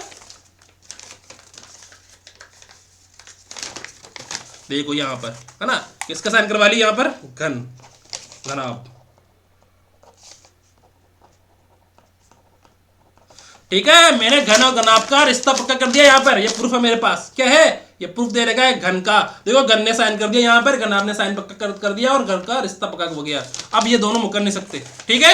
देखो यहाँ पर, है ना, किसका साइन करवा लिया यहाँ पर? घन, घनाभ। ठीक है, मैंने घन और घनाभ का रिश्ता पक्का कर दिया यहाँ पर। ये प्रूफ है मेरे पास। क्या है? ये प्रूफ दे रखा है घन का। देखो घन ने साइन कर दिया यहाँ पर, घनाभ ने साइन पक्का कर दिया और घन का रिश्ता पक्का हो गया। अब ये दोनों मुकर नहीं सकते। ठीक है,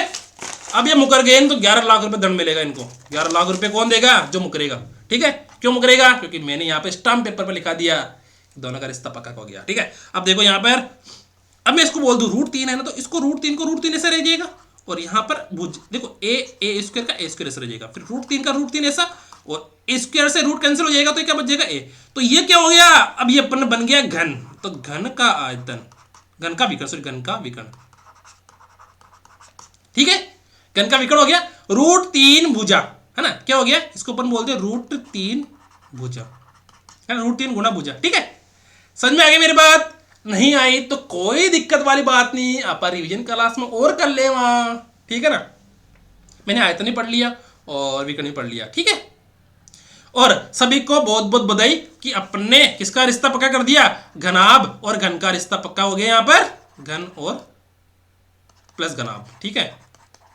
अब ये मुकर गए तो 11 लाख रुपए दंड मिलेगा इनको। 11 लाख रुपए कौन देगा? जो मुकरेगा। ठीक है, क्यों मुकरेगा? क्योंकि मैंने यहाँ पे स्टाम्प पेपर पर लिखा दिया, दोनों का रिश्ता पक्का हो गया। ठीक है, अब देखो यहाँ पर, अब मैं इसको बोल दूं √3 है ना, तो इसको √3 ऐसा रह जाएगा। और यहाँ पर देखो ए स्क्वायर का ए स्क्वायर ऐसा रह जाएगा, फिर √3 का √3 ऐसा, और ए स्क्वायर से रूट कैंसिल हो जाएगा, तो क्या बच जाएगा? ए। तो ये क्या हो गया? अब ये अपन बन गया घन। तो घन का आयतन, घन का विकर्ण, सॉरी घन का विकर्ण। ठीक है, घन का विकर्ण हो गया √3 भुजा, है ना। क्या हो गया? इसको अपन बोलते हैं √3 भुजा, है ना, √3 गुना भुजा। ठीक है, समझ में आ गई मेरी बात? नहीं आई तो कोई दिक्कत वाली बात नहीं, आप रिवीजन क्लास में और कर ले वहां। ठीक है ना, मैंने आयतन ही पढ़ लिया और विकर्ण ही पढ़ लिया। ठीक है, और सभी को बहुत बहुत बधाई कि अपने किसका रिश्ता पक्का कर दिया? घनाभ और घन का रिश्ता पक्का हो गया यहाँ पर, घन और प्लस घनाभ। ठीक है,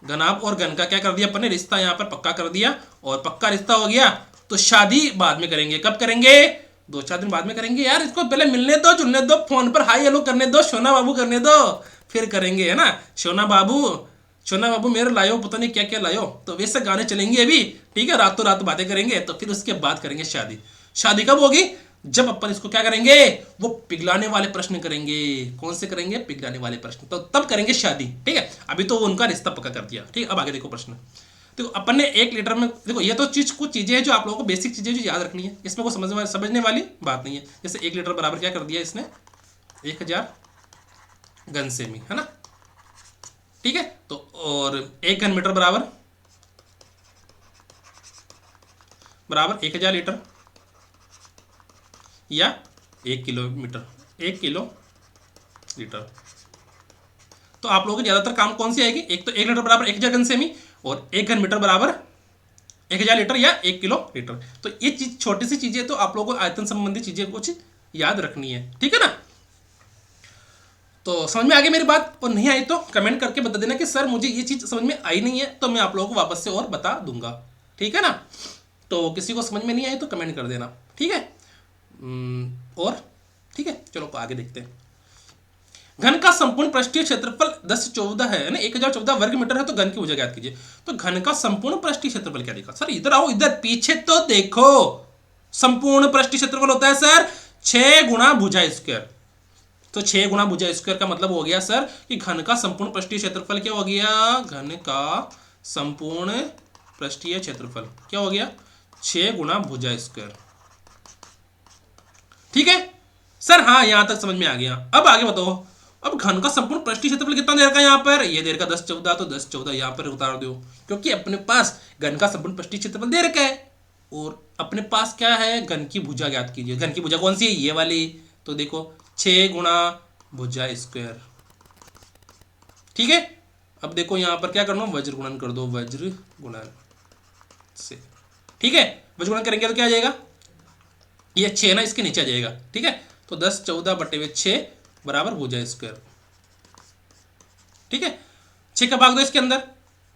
घनाभ और घन का क्या कर दिया अपने? रिश्ता यहाँ पर पक्का कर दिया। और पक्का रिश्ता हो गया तो शादी बाद में करेंगे। कब करेंगे? 2-4 दिन बाद में करेंगे यार। इसको पहले मिलने दो, जुलने दो, फोन पर हाई हेलो करने दो, सोना बाबू करने दो, फिर करेंगे, है ना। सोना बाबू मेरे लायो, पता नहीं क्या क्या लायो, तो वैसे गाने चलेंगे अभी। ठीक है, रातों रात बातें करेंगे, तो फिर उसके बाद करेंगे शादी। शादी कब होगी? जब अपन इसको क्या करेंगे? वो पिघलाने वाले प्रश्न करेंगे। कौन से करेंगे? पिघलाने वाले प्रश्न, तो तब करेंगे शादी। ठीक है, अभी तो उनका रिश्ता पक्का कर दिया। ठीक है, अब आगे देखो प्रश्न। तो अपन ने 1 लीटर में, देखो ये तो कुछ चीजें हैं जो आप लोगों को बेसिक चीजें जो याद रखनी है, इसमें कोई समझने वाली बात नहीं है। जैसे 1 लीटर बराबर क्या कर दिया इसने? 1000 घन सेमी, है ना। ठीक है, तो और 1 घन मीटर बराबर 1000 लीटर या 1 किलोमीटर, 1 किलो लीटर। तो आप लोगों को ज्यादातर काम कौन सी आएगी? एक तो 1 लीटर बराबर 1000 घन सेमी, और 1 घन मीटर बराबर 1000 लीटर या 1 किलो लीटर। तो ये चीज छोटी सी चीजें, तो आप लोगों को आयतन संबंधी चीजें कुछ याद रखनी है। ठीक है ना। तो समझ में आ गई मेरी बात, और नहीं आई तो कमेंट करके बता देना कि सर मुझे ये चीज़ समझ में आई नहीं है, तो मैं आप लोगों को वापस से और बता दूंगा, ठीक है ना। तो किसी को समझ में नहीं आई तो कमेंट कर देना, ठीक है। और ठीक है, चलो आगे देखते हैं। घन का संपूर्ण पृष्ठीय क्षेत्रफल 10 से 14 है ना, 1014 वर्ग मीटर है, तो घन की भुजा ज्ञात कीजिए। तो घन का संपूर्ण पृष्ठीय क्षेत्रफल क्या देखा सर, इधर आओ, इधर पीछे तो देखो। संपूर्ण पृष्ठीय क्षेत्रफल होता है सर 6 गुणा भुजा स्क्वायर। तो 6 गुणा भुजा स्क्वायर का मतलब हो गया सर कि घन का संपूर्ण पृष्ठीय क्षेत्रफल क्या हो गया, घन का संपूर्ण पृष्ठीय क्षेत्रफल क्या हो गया, 6 गुणा भुजा स्क्वायर, ठीक है सर। हाँ, यहां तक समझ में आ गया। अब आगे बताओ, अब घन का संपूर्ण पृष्ठीय क्षेत्रफल कितना दे रखा है यहाँ पर, ये दे रखा 10 14, तो 10 14 यहाँ पर उतार दो, क्योंकि अपने पास घन का संपूर्ण पृष्ठीय क्षेत्रफल दे रखा है, और अपने पास क्या है, घन की भुजा ज्ञात कीजिए। घन की भुजा कौन सी है, ये वाली। तो देखो 6 गुणा भुजा स्क्वायर, ठीक है। अब देखो यहां पर क्या करना, वज्र गुणन कर दो, वज्र गुणन से, ठीक है। वज्र गुणन करेंगे तो क्या आ जाएगा, ये 6 ना इसके नीचे आ जाएगा, ठीक है। तो 10 14 बटे हुए 6 बराबर भुजा स्क्वायर, ठीक है। 6 का भाग दो इसके अंदर,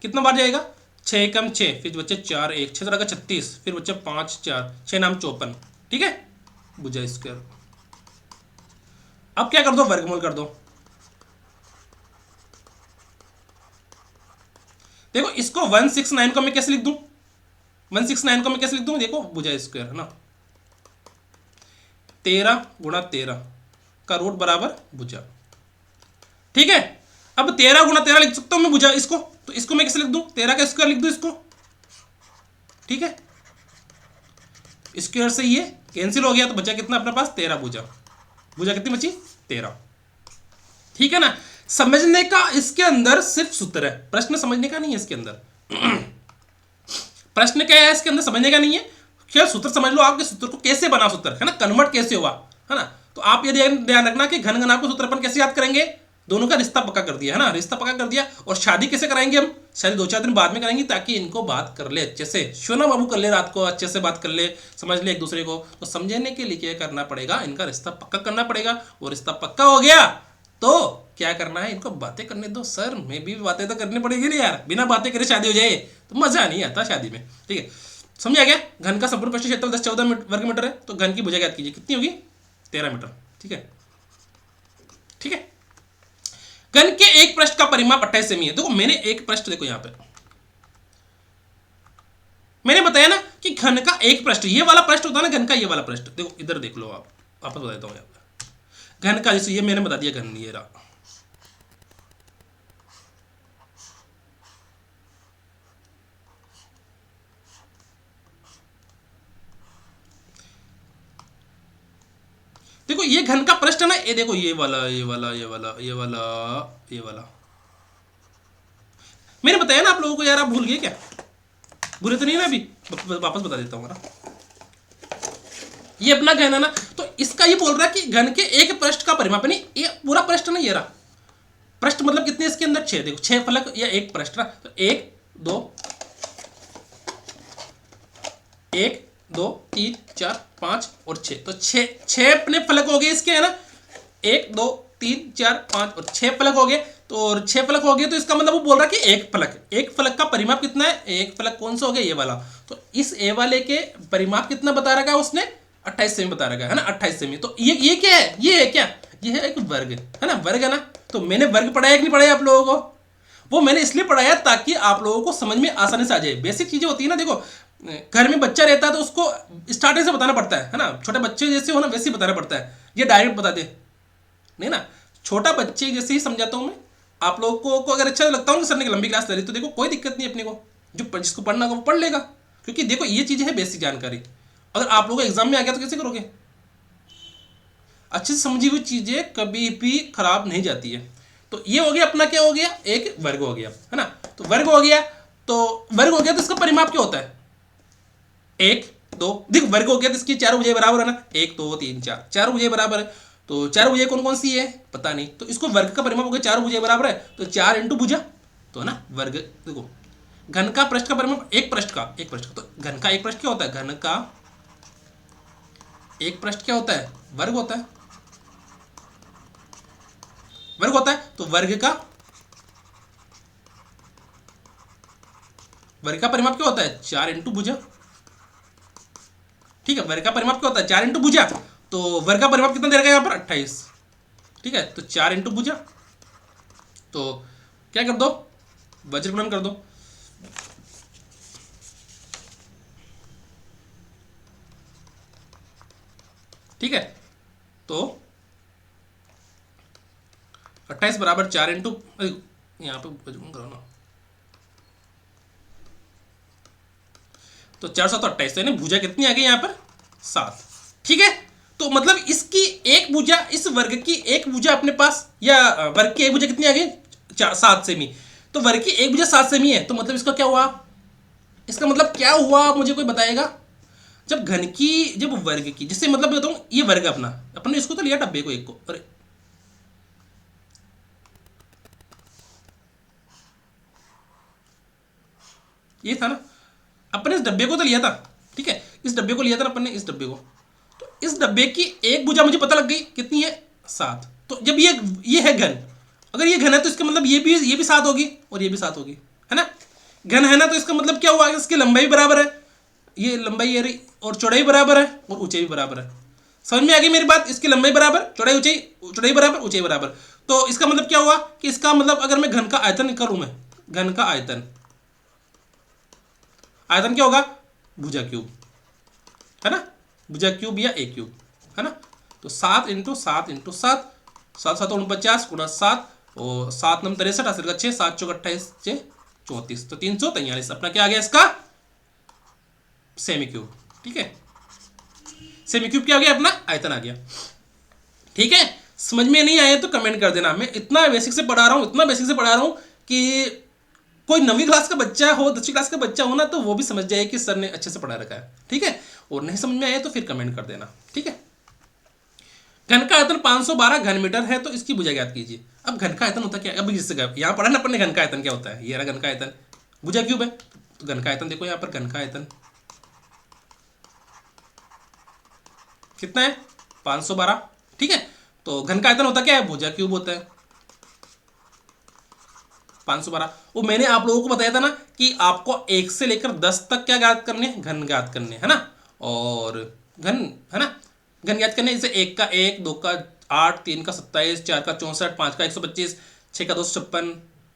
कितना बार जाएगा, 6 कम 6, फिर बच्चे 4 1 6 का 36, फिर बच्चे 5 4 6 नाम 54, ठीक है, भुजा स्क्वायर। अब क्या कर दो, वर्गमूल कर दो। देखो इसको 169 को मैं कैसे लिख दूं, 169 को मैं कैसे लिख दूं, देखो भुजा स्क्वायर है ना, 13 गुणा 13 का रूट बराबर भुजा, ठीक है। अब 13 गुणा 13 लिख सकता हूं मैं भुजा इसको, तो इसको मैं कैसे लिख दूं, 13 का स्क्वायर लिख दूं इसको, ठीक है। स्क्वायर से ये कैंसिल हो गया, तो बचा कितना अपने पास, 13 भुजा। भुजा कितनी बची, 13, ठीक है ना। समझने का इसके अंदर सिर्फ सूत्र है, प्रश्न समझने का नहीं है इसके अंदर। प्रश्न क्या है इसके अंदर, समझने का नहीं है, क्या सूत्र समझ लो, आपके सूत्र को कैसे बना सूत्र है ना, कन्वर्ट कैसे हुआ है ना। तो आप ये ध्यान रखना कि घन घनाभ को सूत्र अपन कैसे याद करेंगे, दोनों का रिश्ता पक्का कर दिया है ना, रिश्ता पक्का कर दिया। और शादी कैसे कराएंगे हम, शादी 2-4 दिन बाद में कराएंगे, ताकि इनको बात कर ले अच्छे से, शोना बाबू कर ले, रात को अच्छे से बात कर ले, समझ ले एक दूसरे को। तो समझने के लिए क्या करना पड़ेगा, इनका रिश्ता पक्का करना पड़ेगा, और रिश्ता पक्का हो गया तो क्या करना है, इनको बातें करने दो। सर मैं भी बातें तो करनी पड़ेगी ना यार, बिना बातें करे शादी हो जाए तो मजा नहीं आता शादी में, ठीक है। समझ आ गया। घन का संपूर्ण पृष्ठीय क्षेत्रफल 10 14 वर्ग मीटर है, तो घन की भुजा ज्ञात कीजिए, कितनी होगी, 13 मीटर, ठीक है, ठीक है। घन के एक पृष्ठ का परिमाप 28 सेमी है। देखो मैंने एक पृष्ठ, देखो यहां पे मैंने बताया ना कि घन का एक पृष्ठ, ये वाला पृष्ठ होता है ना घन का, ये वाला पृष्ठ, देखो इधर देख लो आप, वापस बता देता हूं यहाँ पे। घन का जैसे ये मैंने बता दिया, घन ये रहा, देखो ये घन का पृष्ठ है ना, ये देखो ये वाला ये वाला ये वाला ये वाला ये वाला, मैंने बताया ना आप लोगों को यार, आप भूल गए क्या, भूले तो नहीं ना, अभी वापस बता देता हूँ ना। ये अपना घन है ना, तो इसका ये बोल रहा है कि घन के एक पृष्ठ का परिमाप, नहीं ये पूरा पृष्ठ ना, ये रहा पृष्ठ, मतलब कितने इसके अंदर 6, देखो 6 फलक या एक पृष्ठ ना, तो 1 2 1 2 3 4 5 और 6, तो 6 अपने फलक हो गए इसके है ना, 1 2 3 4 5 और 6 फलक हो गए। तो और 6 फलक हो गए, तो इसका मतलब वो बोल रहा है कि एक फलक का परिमाप कितना है, एक फलक कौन सा हो गया, ये वाला। तो इस ए वाले के परिमाप कितना बता रखा है उसने, 28 सेमी बता रखा है ना, 28 सेमी। तो ये क्या है, ये है क्या, ये है एक वर्ग है ना, वर्ग है ना। तो मैंने वर्ग पढ़ाया कि नहीं पढ़ाया आप लोगों को, वो मैंने इसलिए पढ़ाया ताकि आप लोगों को समझ में आसानी से आ जाए। बेसिक चीजें होती है ना, देखो घर में बच्चा रहता है तो उसको स्टार्टिंग से बताना पड़ता है ना, छोटे बच्चे जैसे हो ना वैसे ही बताना पड़ता है, ये डायरेक्ट बता दे नहीं ना। छोटा बच्चे जैसे ही समझाता हूँ मैं आप लोगों को, अगर अच्छा लगता हूँ कि सर ने लंबी क्लास ले ली तो देखो कोई दिक्कत नहीं, अपने को जो जिसको पढ़ना होगा वो पढ़ लेगा, क्योंकि देखो ये चीजें है बेसिक जानकारी। अगर आप लोगों को एग्जाम में आ गया तो कैसे करोगे, अच्छे से समझी हुई चीजें कभी भी खराब नहीं जाती है। तो ये हो गया अपना, क्या हो गया, एक वर्ग हो गया है ना। तो वर्ग हो गया, तो इसका परिमाप क्या होता है, 1 2, देखो वर्ग हो गया तो इसकी चारों भुजाएं बराबर है ना, 1 2 3 4, चारों भुजाएं बराबर है। तो चारों भुजाएं कौन कौन सी है पता नहीं, तो इसको वर्ग का परिमाप हो गया, चारों भुजाएं बराबर है तो 4 इंटू भुजा, तो ना वर्ग। देखो घन का पृष्ठ का परिमाप, एक पृष्ठ का, तो घन का एक पृष्ठ क्या होता है, घन का एक पृष्ठ क्या होता है, वर्ग होता है, वर्ग होता है, तो वर्ग का परिमाप क्या होता है 4 इंटू भुजा। ठीक है, वर्ग का परिमाप क्या होता है 4 इंटू भुजा, तो वर्ग का परिमाप कितना दे रखा है यहाँ पर 28। ठीक है, तो 4 इंटू भुजा, तो क्या कर दो वज्र गुणन कर दो। ठीक है, तो 28 बराबर 4 इंटू, यहाँ पे वज्र गुणन करो ना, तो 4 7 28, तो यानी भुजा कितनी आ गई यहाँ पर 7। ठीक है, तो मतलब इसकी एक भुजा, इस वर्ग की एक भुजा अपने पास, या वर्ग की एक भुजा कितनी आ गई 7 सेमी, तो वर्ग की एक भुजा 7 सेमी है, तो मतलब इसका क्या हुआ, इसका मतलब क्या हुआ मुझे कोई बताएगा। जब घन की, जब वर्ग की, जिससे मतलब बताऊं ये वर्ग अपना, अपने इसको तो लिया डब्बे को एक को, अरे ये था ना, अपन इस डब्बे को तो लिया था। ठीक है, इस डब्बे को लिया था ना अपन ने, इस डब्बे को, तो इस डब्बे की एक भुजा मुझे पता लग गई कितनी है 7। तो जब ये है घन, अगर ये घन है तो इसका मतलब ये भी 7 होगी और ये भी 7 होगी, है ना। घन है ना, तो इसका मतलब क्या हुआ, इसकी लंबाई बराबर है, ये लंबाई ये रही, और चौड़ाई बराबर है और ऊंचाई भी बराबर है। समझ में आ गई मेरी बात, इसकी लंबाई बराबर, चौड़ाई ऊंचाई, चौड़ाई बराबर, ऊंचाई बराबर। तो इसका मतलब क्या हुआ कि इसका मतलब अगर मैं घन का आयतन निकालूं, मैं घन का आयतन, आयतन क्या होगा भुजा क्यूब, है ना, भुजा क्यूब या ए क्यूब, है ना। तो 7 इंटू 7 इंटू 7, 7 7 49 गुणा 7, और 7 9 63, 8 का 6, 7 चौक 28, 6 34, तो 343 अपना क्या आ गया इसका सेमी क्यूब। ठीक है, सेमी क्यूब क्या आ गया अपना आयतन आ गया। ठीक है, समझ में नहीं आया तो कमेंट कर देना। मैं इतना बेसिक से पढ़ा रहा हूँ, इतना बेसिक से पढ़ा रहा हूँ कि कोई 9वीं क्लास का बच्चा हो, 10वीं क्लास का बच्चा हो ना, तो वो भी समझ जाए कि सर ने अच्छे से पढ़ा रखा है। ठीक है, और नहीं समझ में आया तो फिर कमेंट कर देना। ठीक है, घन का आयतन 512 घन मीटर है, तो इसकी भुजा ज्ञात कीजिए। अब घन का आयतन होता क्या है, अब जिससे यहाँ पढ़ा ना अपन ने घन का आयतन क्या होता है, ये रहा घन का आयतन, भुजा क्यूब है, तो घन का आयतन देखो यहाँ पर, घन का आयतन कितना है 512। ठीक है, तो घन का आयतन होता क्या है भुजा क्यूब होता है 512। वो मैंने आप लोगों को बताया था ना कि आपको 1 से लेकर 10 तक क्या ज्ञात करने, घन ज्ञात करने, है ना। और घन, है ना, घन ज्ञात करने, जैसे 1 का 1, 2 का 8, 3 का 27, 4 का 64, 5 का 125, 6 का 256,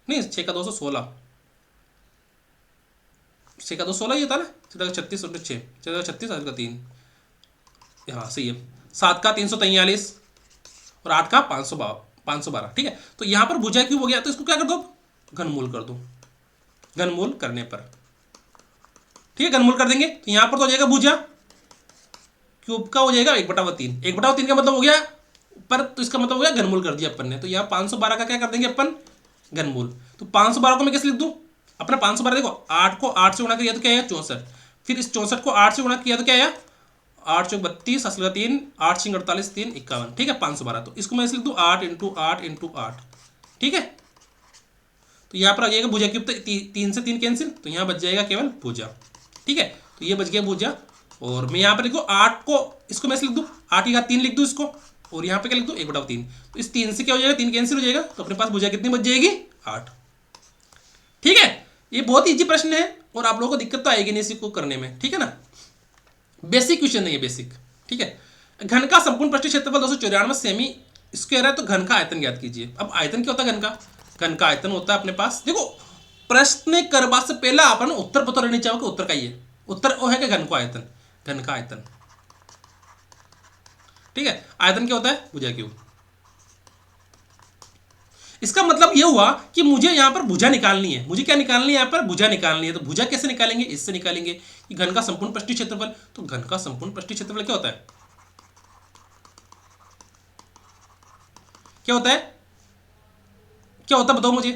नहीं 6 का 216, 6 का 216 ये था ना, 6 का 36 और 6, 6 का 36, 8 का 3, हाँ सही है, 7 का 343 और 8 का 512। ठीक है, तो यहाँ पर भुजा क्यूब हो गया, तो इसको क्या कर दो घनमूल कर दो, घनमूल करने पर, ठीक है, घनमूल कर देंगे तो यहाँ पर तो हो जाएगा भुजा क्यूब का हो जाएगा 1/3, 1/3 का मतलब हो गया पर, तो इसका मतलब हो गया घनमूल कर दिया अपन ने। तो यहाँ 512 का क्या कर देंगे अपन घनमूल, तो 512 को मैं कैसे लिख दूँ अपना 512, देखो 8 को 8 से गुणा किया तो क्या आया 64, फिर इस 64 को 8 से गुणा किया तो क्या आया 8 चौक 32, 8 3, 8 6 48, 3 51। ठीक है, 512, तो इसको मैं ऐसे लिख दूँ 8 इंटू 8 इंटू 8। ठीक है, तो यहाँ पर आ जाएगा भुजा क्यूब, तो 3 से 3 कैंसिल, तो यहाँ बच जाएगा केवल भुजा। ठीक है, तो ये बच गया भुजा, और मैं यहाँ पर देखो 8 को, इसको मैं ऐसे लिख दूँ 8 की घात 3 लिख दूँ इसको, और यहाँ पे क्या लिख दूँ 1/3, तो इस 3 से क्या हो जाएगा 3 कैंसिल हो जाएगा, तो अपने पास भुजा कितनी बच जाएगी 8। ठीक है, ये बहुत ईजी प्रश्न है और आप लोगों को दिक्कत तो आएगी नहीं इसको करने में। ठीक है ना, बेसिक क्वेश्चन नहीं है, बेसिक। ठीक है, घन का संपूर्ण पृष्ठीय क्षेत्रफल 294 सेमी स्क्वायर है, तो घन का आयतन ज्ञात कीजिए। अब आयतन क्या होता है घन का आयतन होता है अपने पास, देखो प्रश्न करवा से पहले अपन उत्तर पता रहनी चाहिए कि उत्तर का ये उत्तर वो है कि घन का आयतन, घन का आयतन। ठीक है, आयतन क्या होता है भुजा क्यूब। इसका मतलब यह हुआ कि मुझे यहां पर भुजा निकालनी है, मुझे क्या निकालनी है यहाँ पर भुजा निकालनी है। तो भुजा कैसे निकालेंगे, इससे निकालेंगे कि घन का संपूर्ण पृष्ठीय क्षेत्रफल, तो घन का संपूर्ण पृष्ठीय क्षेत्रफल क्या होता है, क्या होता है, क्या होता है बताओ मुझे,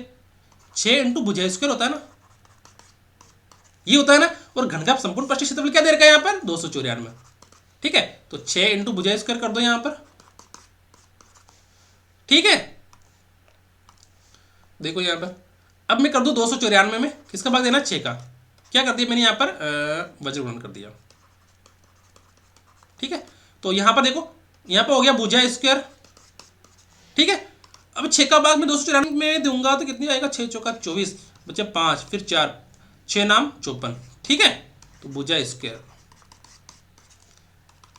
6 इंटू भुजा स्क्वायर होता है ना, ये होता है ना। और घन का संपूर्ण पृष्ठीय क्षेत्रफल क्या दे रखा है यहाँ पर 294। ठीक है, तो 6 इंटू भुजा स्क्वायर कर दो यहां पर। ठीक है, देखो यहां पर अब मैं कर दूं 294 में किसका भाग देना 6 का, क्या कर दिया मैंने यहां पर वज्र गुणन कर दिया। ठीक है, तो यहां पर देखो यहां पर हो गया भुजा स्क्वायर। ठीक है, अब 6 का भाग मैं 294 में दूंगा तो कितनी आएगा, 6 चौका 24, बचे 5, फिर 4, 6 नाम 54, ठीक है। तो भुजा स्क्वायर।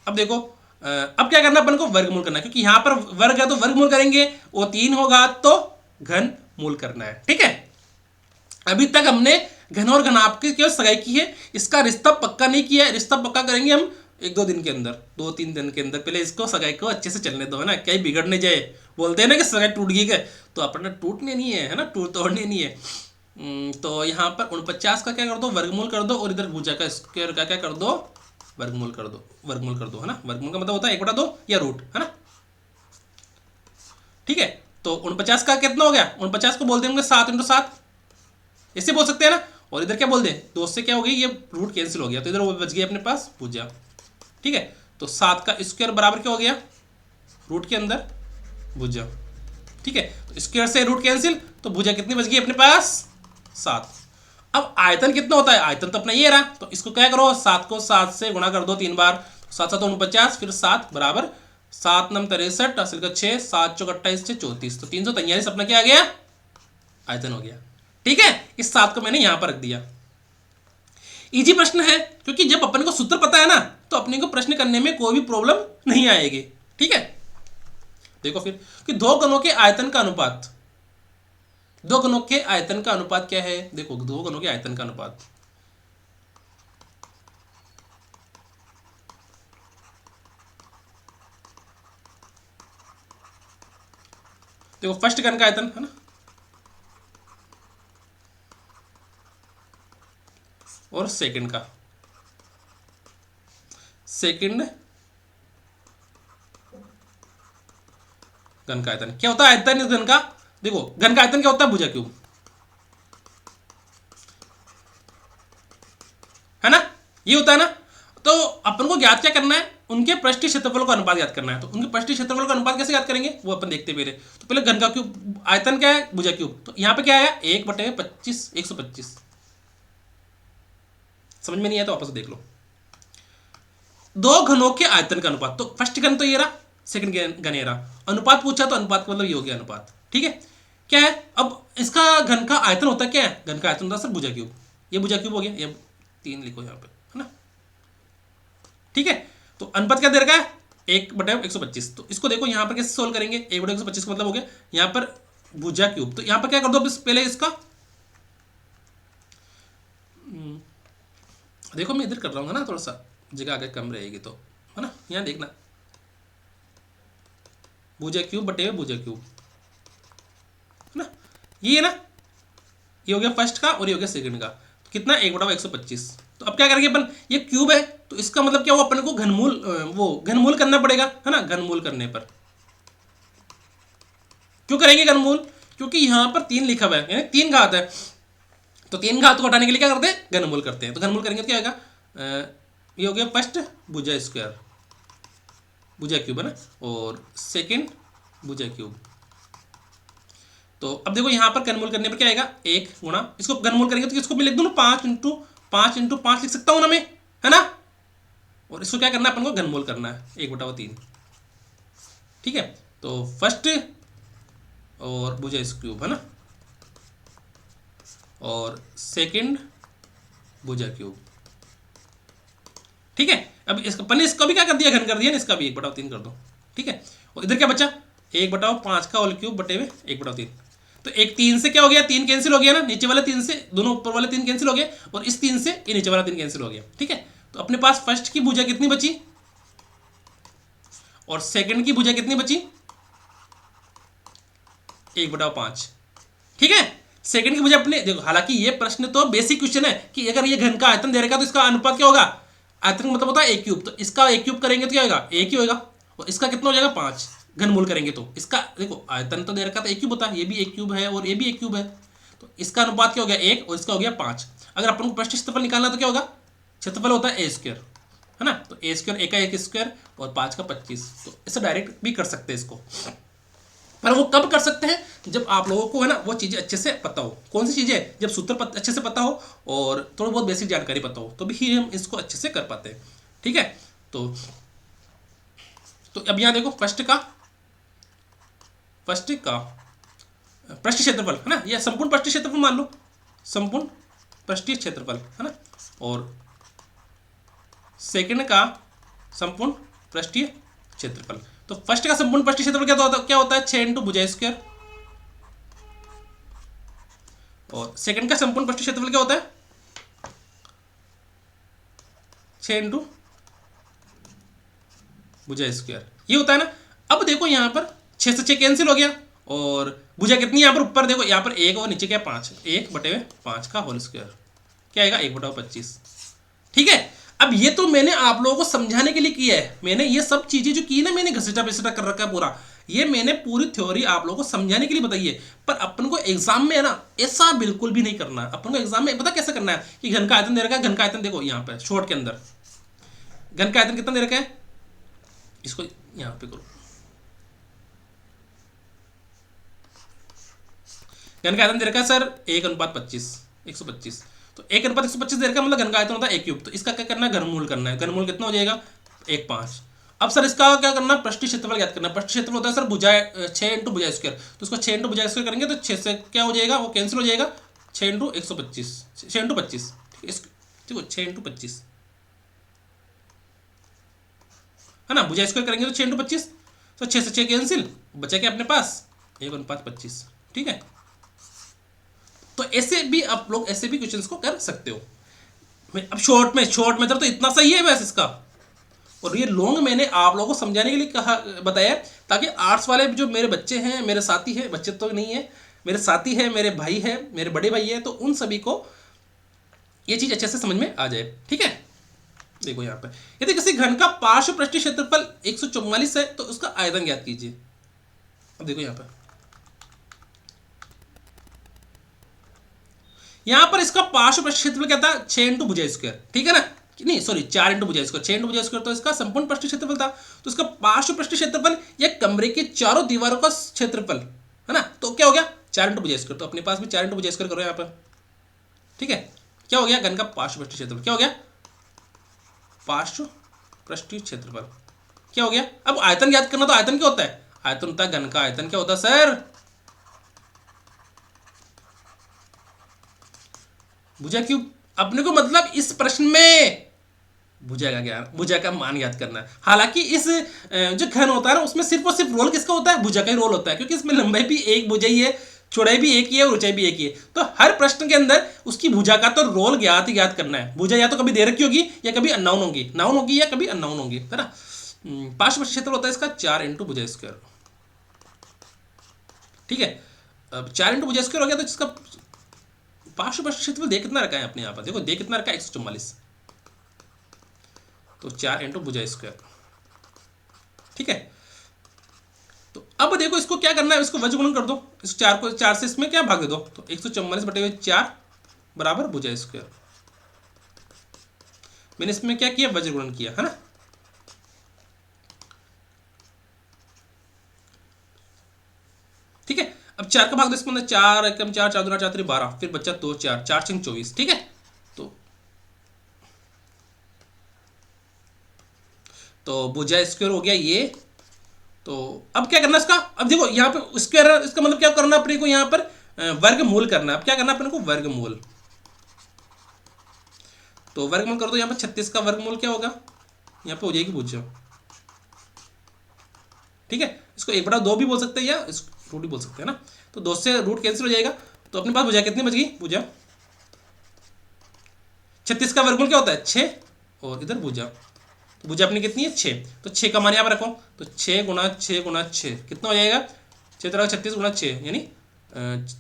अब देखो अब क्या करना अपन को, वर्गमूल करना है, क्योंकि यहां पर वर्ग है तो वर्गमूल करेंगे, वो 3 होगा तो घन मूल करना है, ठीक है। अभी तक हमने घन और घनाभ की केवल सगाई की है, इसका रिश्ता पक्का नहीं किया है। रिश्ता पक्का करेंगे हम 1-2 दिन के अंदर, 2-3 दिन के अंदर। पहले इसको सगाई को अच्छे से चलने दो, है ना, कहीं बिगड़ने जाए। बोलते हैं ना कि सगाई टूट गई है, तो अपना टूटने नहीं है, है ना, तोड़ने नहीं है। तो यहाँ पर 49 का क्या कर दो, वर्गमूल कर दो, और इधर भुजा का स्क्वायर का क्या कर दो, वर्गमूल कर दो, वर्गमूल कर दो, है ना। वर्गमूल का मतलब होता है 1/2 या रूट, है ना, ठीक है। तो 49 का कितना हो गया, 49 को बोलते होंगे 7 × 7, इससे बोल सकते हैं ना। और इधर क्या बोल दें, 2 से क्या हो गई, ये रूट कैंसिल हो गया, तो इधर वो बच गया अपने पास भुजा, ठीक है। तो 7 का स्क्वायर बराबर क्या हो गया, रूट के अंदर भुजा, ठीक है। तो स्क्वायर से रूट कैंसिल, तो भुजा कितनी बच गई अपने पास, 7। अब आयतन कितना होता है, आयतन तो अपना ये रहा, तो इसको क्या करो, 7 को 7 से गुणा कर दो 3 बार, 7 7 49, फिर 7 बराबर 7 9 63, असल का 6, 7 चौक 28 से 34, तो 343 अपना क्या आ गया, आयतन हो गया, ठीक है। इस 7 को मैंने यहां पर रख दिया। इजी प्रश्न है, क्योंकि जब अपन को सूत्र पता है ना, तो अपने को प्रश्न करने में कोई भी प्रॉब्लम नहीं आएगी, ठीक है। देखो फिर कि दो घनों के आयतन का अनुपात, दो घनों के आयतन का अनुपात क्या है, देखो दो घनों के आयतन का अनुपात, देखो फर्स्ट घन का आयतन है ना, और सेकंड का, सेकंड घन का आयतन क्या होता है, आयतन इस घन का, देखो घन का आयतन क्या होता है, भुजा क्यूब, है ना, ये होता है ना। तो अपन को ज्ञात क्या करना है, उनके पृष्ठीय क्षेत्रफल का अनुपात ज्ञात करना है। तो उनके पृष्ठीय क्षेत्रफल का अनुपात कैसे ज्ञात करेंगे, वो अपन देखते पहले। तो पहले घन का क्यूब, आयतन क्या है, भुजा क्यूब, तो यहां पे क्या आया 1/25, 125। समझ में नहीं आया तो वापस देख लो। दो घनों के आयतन का अनुपात, तो फर्स्ट घन तो ये रहा, सेकंड घन ये रहा, अनुपात पूछा तो अनुपात का मतलब ये हो गया अनुपात, ठीक है। क्या है, अब इसका घन का आयतन होता क्या है, घन का आयतन होता है सर भुजा क्यूब, ये भुजा क्यूब हो गया, ये 3 लिखो यहाँ पे, है ना, ठीक है। तो अनुपात क्या दे रखा है, 1/125। तो इसको देखो यहाँ पर कैसे सोल्व करेंगे, 1/125 का मतलब हो गया यहाँ पर भुजा क्यूब, तो यहाँ पर क्या कर दो पहले इसका, देखो मैं इधर कर रहा हूँ ना, थोड़ा सा जगह आगे कम रहेगी तो, है ना, यहाँ देखना, भुजा क्यूब बटे भुजा क्यूब, है ना, ये है ना, ये हो गया फर्स्ट का और ये हो गया सेकंड का, तो कितना 1/125। तो अब क्या करेंगे अपन, ये क्यूब है तो इसका मतलब क्या, वो अपन को घनमूल, वो घनमूल करना पड़ेगा, है ना। घनमूल करने पर क्यों करेंगे घनमूल, क्योंकि यहां पर 3 लिखा हुआ है, यानी 3 घात है, तो 3 घात को हटाने के लिए क्या करते हैं, घनमूल करते हैं। तो घनमूल करेंगे तो क्या आएगा, ये हो गया फर्स्ट भुजा स्क्वायर, भुजा क्यूब, है ना, और सेकंड भुजा क्यूब। तो अब देखो यहाँ पर घनमूल करने पर क्या आएगा, 1 गुणा, इसको घनमूल करेंगे तो इसको मैं लिख दूँ ना, 5 × 5 लिख सकता हूँ ना मैं, है ना। और इसको क्या करना है अपन को, घनमूल करना है 1/3, ठीक है। तो फर्स्ट और भुजा क्यूब, है ना, और सेकंड भुजा क्यूब, ठीक है। अब इसका अपन इसका भी क्या कर दिया, घन कर दिया ना, इसका भी 1/3 कर दो, ठीक है। और इधर क्या बचा, 1/5 का होल क्यूब बटे में 1/3। तो एक 3 से क्या हो गया, 3 कैंसिल हो गया ना, नीचे वाले 3 से दोनों ऊपर वाले 3 कैंसिल हो गए, और इस 3 से ये नीचे वाला 3 कैंसिल हो गया, ठीक है। तो अपने पास फर्स्ट की भुजा कितनी बची, और सेकंड की भुजा कितनी बची, 1/5, ठीक है। सेकंड की भुजा अपने देखो, हालांकि ये प्रश्न तो बेसिक क्वेश्चन है कि अगर ये घन का आयतन दे रखा तो इसका अनुपात क्या होगा, आयतन का मतलब होता है 1 क्यूब, तो इसका 1 क्यूब करेंगे तो क्या होगा, 1 ही होगा, और इसका कितना हो जाएगा 5, घनमूल करेंगे तो इसका देखो आयतन तो दे रखा था 1 क्यूब होता है, ये भी 1 क्यूब है और ये भी 1 क्यूब है, तो इसका अनुपात क्या हो गया 1 और इसका हो गया 5। अगर अपन को पृष्ठ क्षेत्रफल निकालना तो क्या होगा, क्षेत्रफल होता है a², है ना, तो a² 1 का 1 स्क्वायर और 5 का 25, तो इसे डायरेक्ट भी कर सकते हैं इसको। पर वो कब कर सकते हैं, जब आप लोगों को है ना वो चीज़ें अच्छे से पता हो। कौन सी चीज़ें, जब सूत्र अच्छे से पता हो और थोड़ी बहुत बेसिक जानकारी पता हो, तो भी हम इसको अच्छे से कर पाते हैं, ठीक है। तो अब यहाँ देखो फर्स्ट का पृष्ठीय क्षेत्रफल है ना, या संपूर्ण पृष्ठीय क्षेत्रफल मान लो, संपूर्ण पृष्ठीय क्षेत्रफल है ना, और सेकंड का संपूर्ण पृष्ठीय क्षेत्रफल। तो फर्स्ट का संपूर्ण पृष्ठीय क्षेत्रफल क्या होता है 6 इंटू भुजा स्क्वायर, और सेकंड का संपूर्ण पृष्ठीय क्षेत्रफल क्या होता है 6 इंटू भुजा स्क्वायर, ये होता है ना। अब देखो यहाँ पर 6 से 6 कैंसिल हो गया, और भुजा कितनी यहाँ पर ऊपर देखो, यहाँ पर 1 और नीचे क्या 5, 1/5 का होल स्क्वायर क्या आएगा 1/25। ठीक है, अब ये तो मैंने आप लोगों को समझाने के लिए किया है, मैंने ये सब चीजें जो की ना मैंने घसीटा पिसटा कर रखा है पूरा, ये मैंने पूरी थ्योरी आप लोगों को समझाने के लिए बताई है। पर अपन को एग्जाम में है ना ऐसा बिल्कुल भी नहीं करना है। अपन को एग्जाम में पता कैसे करना है कि घन का आयतन दे रखा है, घन का आयतन देखो यहाँ पे शॉर्ट के अंदर घन का आयतन कितना दे रखा है, इसको यहां पे करो, घन का आयतन दे रखा है सर 1:25, 125, तो 1:125 दे रखा है, मतलब घन का आयतन होता है 1 क्यूब। तो इसका क्या करना है घनमूल करना है, घनमूल कितना हो जाएगा 1/5। अब सर इसका क्या करना है पृष्ठीय क्षेत्रफल ज्ञात करना है। पृष्ठीय क्षेत्रफल होता है सर भुजा 6 इंटू भुजा स्क्वायर, तो उसको 6 इंटू भुजा स्क्वायर करेंगे तो 6 से क्या हो जाएगा वो कैंसिल हो जाएगा, 6 इंटू 125, 6 इंटू 25, देखो 6 इंटू 25 है ना, भुजा स्क्वायर करेंगे तो 6 इंटू 25, तो 6 से 6 कैंसिल, बचा क्या अपने पास 1:25। ठीक है, तो ऐसे भी आप लोग ऐसे भी क्वेश्चंस को कर सकते हो। अब शॉर्ट में तो इतना सही है वैसे इसका, और ये लॉन्ग मैंने आप लोगों को समझाने के लिए कहा बताया, ताकि आर्ट्स वाले जो मेरे बच्चे हैं, मेरे साथी हैं, बच्चे तो नहीं है मेरे साथी हैं, मेरे भाई हैं, मेरे बड़े भाई हैं, तो उन सभी को ये चीज़ अच्छे से समझ में आ जाए। ठीक है, देखो यहाँ पे यदि किसी घन का पार्श्व पृष्ठीय क्षेत्रफल 144 है तो उसका आयतन ज्ञात कीजिए। अब देखो यहाँ पर इसका पार्श्व पृष्ठीय क्षेत्रफल क्या था 6 इंटू भुजा स्क्वायर, ठीक है ना, नहीं सॉरी 4 इंटू भुजा स्क्वायर, 6 इंटू भुजा स्क्वायर, तो इसका संपूर्ण पृष्ठीय क्षेत्रफल था। तो इसका पार्श्व पृष्ठीय क्षेत्रफल या कमरे की चारों दीवारों का क्षेत्रफल है ना, तो क्या हो गया 4 इंटू भुजा स्क्वायर, तो अपने पास भी 4 इंटू भुजा स्क्वायर करो यहाँ पर। ठीक है, क्या हो गया घन का पार्श्व पृष्ठीय क्षेत्रफल, क्या हो गया पार्श्व पृष्ठीय क्षेत्रफल क्या हो गया। अब आयतन ज्ञात करना, तो आयतन क्या होता है, आयतन होता है घन का आयतन, क्या होता है सर भुजा क्यूब। अपने को मतलब इस प्रश्न में भुजा का मान याद करना है। हालांकि इस जो घन होता है ना उसमें सिर्फ और सिर्फ रोल किसका होता है, भुजा का ही रोल होता है, क्योंकि इसमें लंबाई भी एक भुजा ही है, चौड़ाई भी एक ही है और ऊंचाई भी एक ही है। तो हर प्रश्न के अंदर उसकी भुजा का तो रोल ज्ञात करना है। भुजा या तो कभी दे रखी होगी या कभी अननाउन होगी, नाउन होगी या कभी अननाउन होगी, है ना। पार्श्व क्षेत्र होता है इसका 4 इंटू भुजा स्क्वायर। ठीक है, अब 4 इंटू भुजा स्क्वायर हो गया, तो इसका पार्श्व क्षेत्रफल देख कितना रखा है अपने यहाँ पर, देखो देख कितना रखा है 144, तो 4 इंटू भुजा स्क्वायर। ठीक है, तो अब देखो इसको क्या करना है, इसको वज्र गुणन कर दो, इस 4 को 4 से इसमें क्या भाग दे दो, तो 144/4 बराबर भुजा स्क्वायर। मैंने इसमें क्या किया वज्र गुणन किया है ना। ठीक है, अब 4 का भाग दो इसके अंदर, 4 एकम 4, 4 दूना 4 3 12, फिर बच्चा 2 4, 4 6 24। ठीक है, तो भुजा स्क्वायर हो गया ये। तो अब क्या करना इसका, अब देखो यहाँ पे स्क्वायर, इसका मतलब क्या करना अपने को यहाँ पर वर्गमूल करना। अब क्या करना अपने को वर्गमूल, तो वर्गमूल कर दो यहाँ पर 36 का वर्गमूल क्या होगा, यहाँ पे हो जाएगी भुजा। ठीक है, इसको 1/2 भी बोल सकते हैं या रूट भी बोल सकते हैं ना, तो 2 से रूट कैंसिल हो जाएगा, तो अपने पास भुजा कितनी बच गई, भुजा 36 का वर्गमूल क्या होता है 6, और इधर भुजा, तो भुजा अपनी कितनी है 6, तो 6 का मान यहाँ पर रखो, तो 6 गुणा 6 गुणा 6 कितना हो जाएगा 6×36 गुणा 6, यानी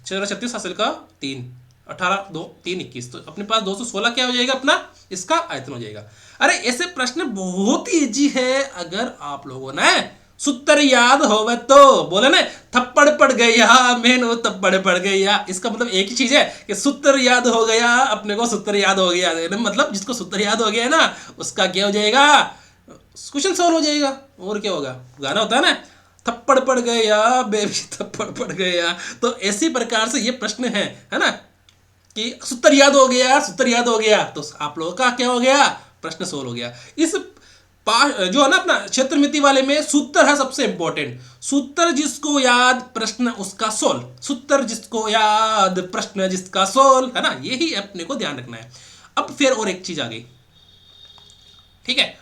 6×36 हासिल का 3, 18 2 3 21, तो अपने पास 216 क्या हो जाएगा अपना इसका आयतन हो जाएगा। अरे ऐसे प्रश्न बहुत ईजी है, अगर आप लोगों ने सूत्र याद होवे तो बोले ना थप्पड़ पड़ गया मैंने थप्पड़ पड़ गया, इसका मतलब एक ही चीज है कि सूत्र याद हो गया, अपने को सूत्र याद हो गया, मतलब जिसको सूत्र याद हो गया है ना उसका क्या हो जाएगा क्वेश्चन सॉल्व हो जाएगा। और क्या होगा, गाना होता है ना थप्पड़ पड़ गया बेबी थप्पड़ पड़ गया, तो इसी प्रकार से ये प्रश्न है ना कि सूत्र याद हो गया, सूत्र याद हो गया, तो आप लोगों का क्या हो गया प्रश्न सॉल्व हो गया। इस जो है ना अपना क्षेत्रमिति वाले में सूत्र है सबसे इंपॉर्टेंट। सूत्र जिसको याद प्रश्न उसका सोल, सूत्र जिसको याद प्रश्न जिसका सोल, है ना, यही अपने को ध्यान रखना है। अब फिर और एक चीज आ गई, ठीक है,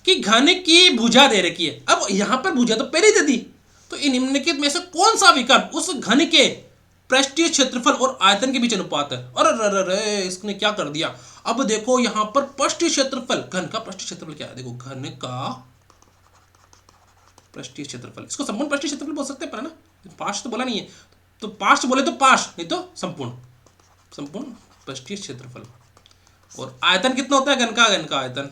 कि घन की भुजा दे रखी है। अब यहां पर भुजा तो पहले दे दी, तो इन निम्नलिखित में से कौन सा विकल्प उस घन के पृष्ठीय क्षेत्रफल और आयतन के बीच अनुपात है? अरे इसने क्या कर दिया। अब देखो यहां पर पृष्ठीय क्षेत्रफल, घन का पृष्ठीय क्षेत्रफल क्या है, देखो घन का पृष्ठीय क्षेत्रफल, इसको संपूर्ण पृष्ठीय क्षेत्रफल बोल सकते हैं पर, है ना, पार्श्व तो बोला नहीं है, तो पार्श्व बोले तो पार्श्व, नहीं तो संपूर्ण, संपूर्ण पृष्ठीय क्षेत्रफल। और आयतन कितना होता है घन का आयतन,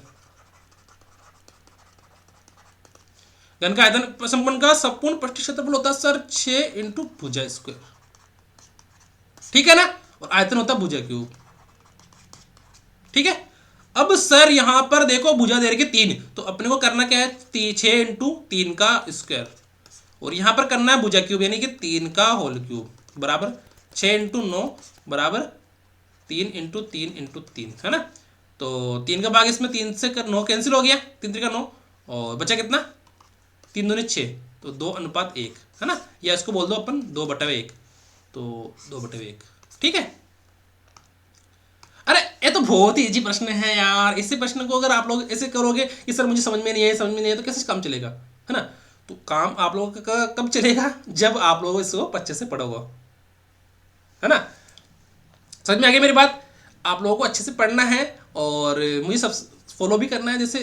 घन का आयतन संपूर्ण का संपूर्ण पृष्ठीय क्षेत्रफल होता है सर 6 इंटू भुजा स्क्वायर, ठीक है ना, और आयतन होता है भुजा क्यूब, ठीक है। अब सर यहां पर देखो भुजा दे रही है 3, तो अपने को करना क्या है, 6 इंटू 3 का स्क्वायर, और यहां पर करना है भुजा क्यूब यानी कि 3 का होल क्यूब बराबर 6 इंटू 9 बराबर 3 इंटू 3 इंटू 3, है ना। तो 3 का भाग इसमें 3 से 9 कैंसिल हो गया, 3 3 का 9, और बचा कितना, 3 दूनी 6, तो 2:1, है ना, या इसको बोल दो अपन 2/1, तो 2/1, ठीक है। अरे ये तो बहुत ही इजी प्रश्न है यार, इसी प्रश्न को अगर आप लोग ऐसे करोगे कि सर मुझे समझ में नहीं है, समझ में नहीं है, तो कैसे काम चलेगा, है ना। तो काम आप लोगों का कब चलेगा, जब आप लोग इसको अच्छे से पढ़ोगे, है ना। समझ में आ गई मेरी बात। आप लोगों को अच्छे से पढ़ना है और मुझे सब फॉलो भी करना है। जैसे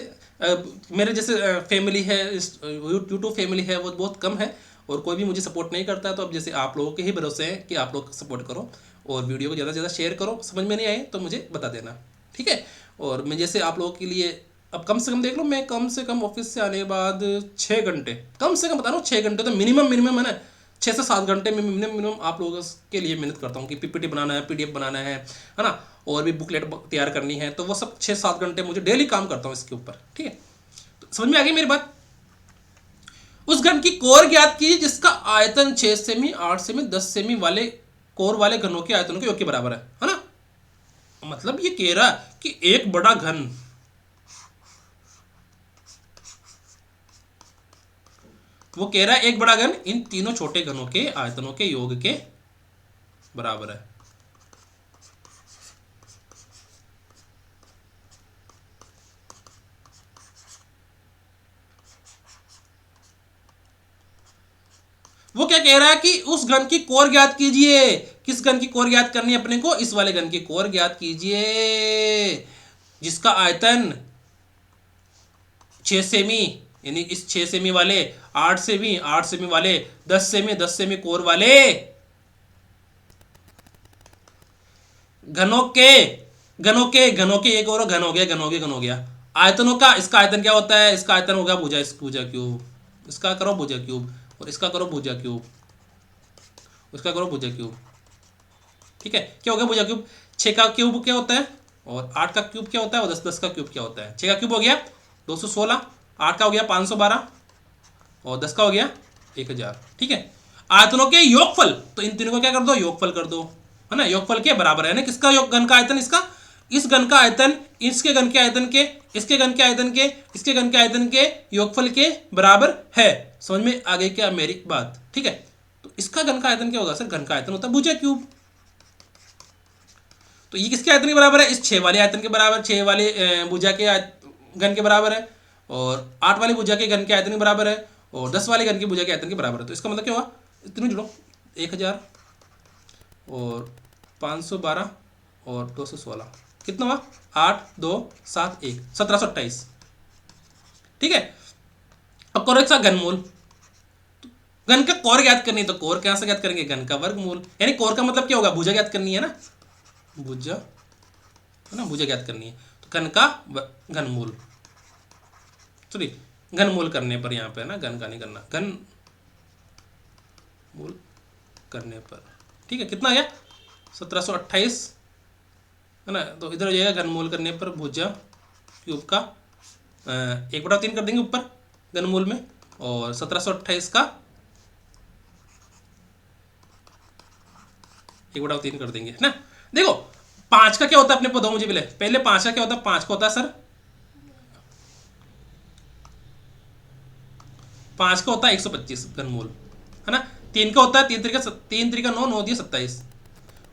मेरे जैसे फैमिली है, यूट्यूब फैमिली है, वो बहुत कम है और कोई भी मुझे सपोर्ट नहीं करता, तो अब जैसे आप लोगों के ही भरोसे है कि आप लोग सपोर्ट करो और वीडियो को ज़्यादा से ज़्यादा शेयर करो। समझ में नहीं आए तो मुझे बता देना, ठीक है। और मैं जैसे आप लोगों के लिए अब कम से कम देख लो, मैं कम से कम ऑफिस से आने के बाद 6 घंटे, कम से कम बता रहा हूँ 6 घंटे तो मिनिमम है ना, 6 से 7 घंटे में मिनिमम आप लोगों के लिए मेहनत करता हूँ कि पीपीटी बनाना है, पीडीएफ बनाना है ना, और भी बुकलेट तैयार करनी है, तो वो सब 6-7 घंटे मुझे डेली काम करता हूँ इसके ऊपर, ठीक है। तो समझ में आ गई मेरी बात। उस घन की कोर ज्ञात कीजिए जिसका आयतन 6 सेमी, 8 सेमी, 10 सेमी वाले कोर वाले घनों के आयतनों के योग के बराबर है ना। मतलब ये कह रहा है कि एक बड़ा घन, वो कह रहा है एक बड़ा घन इन तीनों छोटे घनों के आयतनों के योग के बराबर है। वो क्या कह रहा है कि उस घन की कोर ज्ञात कीजिए। किस घन की कोर ज्ञात करनी है अपने को, इस वाले घन की कोर ज्ञात कीजिए जिसका आयतन 6 सेमी, यानी इस 6 सेमी वाले, 8 सेमी, 8 सेमी वाले, 10 सेमी, 10 सेमी कोर वाले घनों के एक और घन हो गया, घन हो गया आयतनों का। इसका आयतन क्या होता है, इसका आयतन होगा भुजा, भुजा क्यूब, इसका करो भुजा क्यूब, और इसका करो भुजा क्यूब, उसका करो भुजा क्यूब, ठीक है। क्या हो गया भुजा क्यूब, 6 का क्यूब क्या होता है और 8 का क्यूब क्या होता है और 10 का क्यूब क्या होता है। 6 का क्यूब हो गया 216, 8 का हो गया 512 और 10 का हो गया 1000, ठीक है। आयतनों के योगफल, तो इन तीनों को क्या कर दो, योगफल कर दो, है ना, योगफल के बराबर है ना किसका, योग घन का आयतन, इसका, इस घन का आयतन इसके घन के आयतन के, इसके घन के आयतन के, इसके घन के आयतन के योगफल के बराबर है। समझ में आ गई क्या मेरी बात, ठीक है। तो इसका घन का आयतन क्या होगा सर, घन का आयतन होता है भुजा क्यूब, तो ये किसके आयतन के बराबर है, इस 6 वाले आयतन के बराबर, 6 वाले भुजा के घन के बराबर है, और 8 वाले भुजा के घन के आयतन के बराबर है, और 10 वाले घन की भुजा के आयतन के बराबर है। तो इसका मतलब क्या हुआ, इतने जुड़ो 1000 और 512 और 216 कितना हुआ, 8 2 7 1 1728, ठीक है। अब करो एक सा घनमूल, घन का कोर ज्ञात करनी है, तो कोर कैसे ज्ञात करेंगे, घन का वर्गमूल, यानी कोर का मतलब क्या होगा, भुजा ज्ञात करनी है ना, भुजा, है ना, भुजा ज्ञात करनी है, तो घन का घनमूल, सॉरी घनमूल करने पर यहाँ पे ना, घन का नहीं करना, घन मूल करने पर, ठीक है। कितना आ गया 1728, है ना, तो इधर हो जाएगा घनमूल करने पर भुजा क्यूब का 1/3 कर देंगे ऊपर घनमूल में, और 1728 का 1/3 कर देंगे, है ना। देखो 5 का क्या होता है अपने पदों, मुझे पहले 5 का क्या होता है, 5 का होता है सर 5 का होता है 125 घनमूल, है ना। 3 का होता है 3 3 9 9 दिया 27,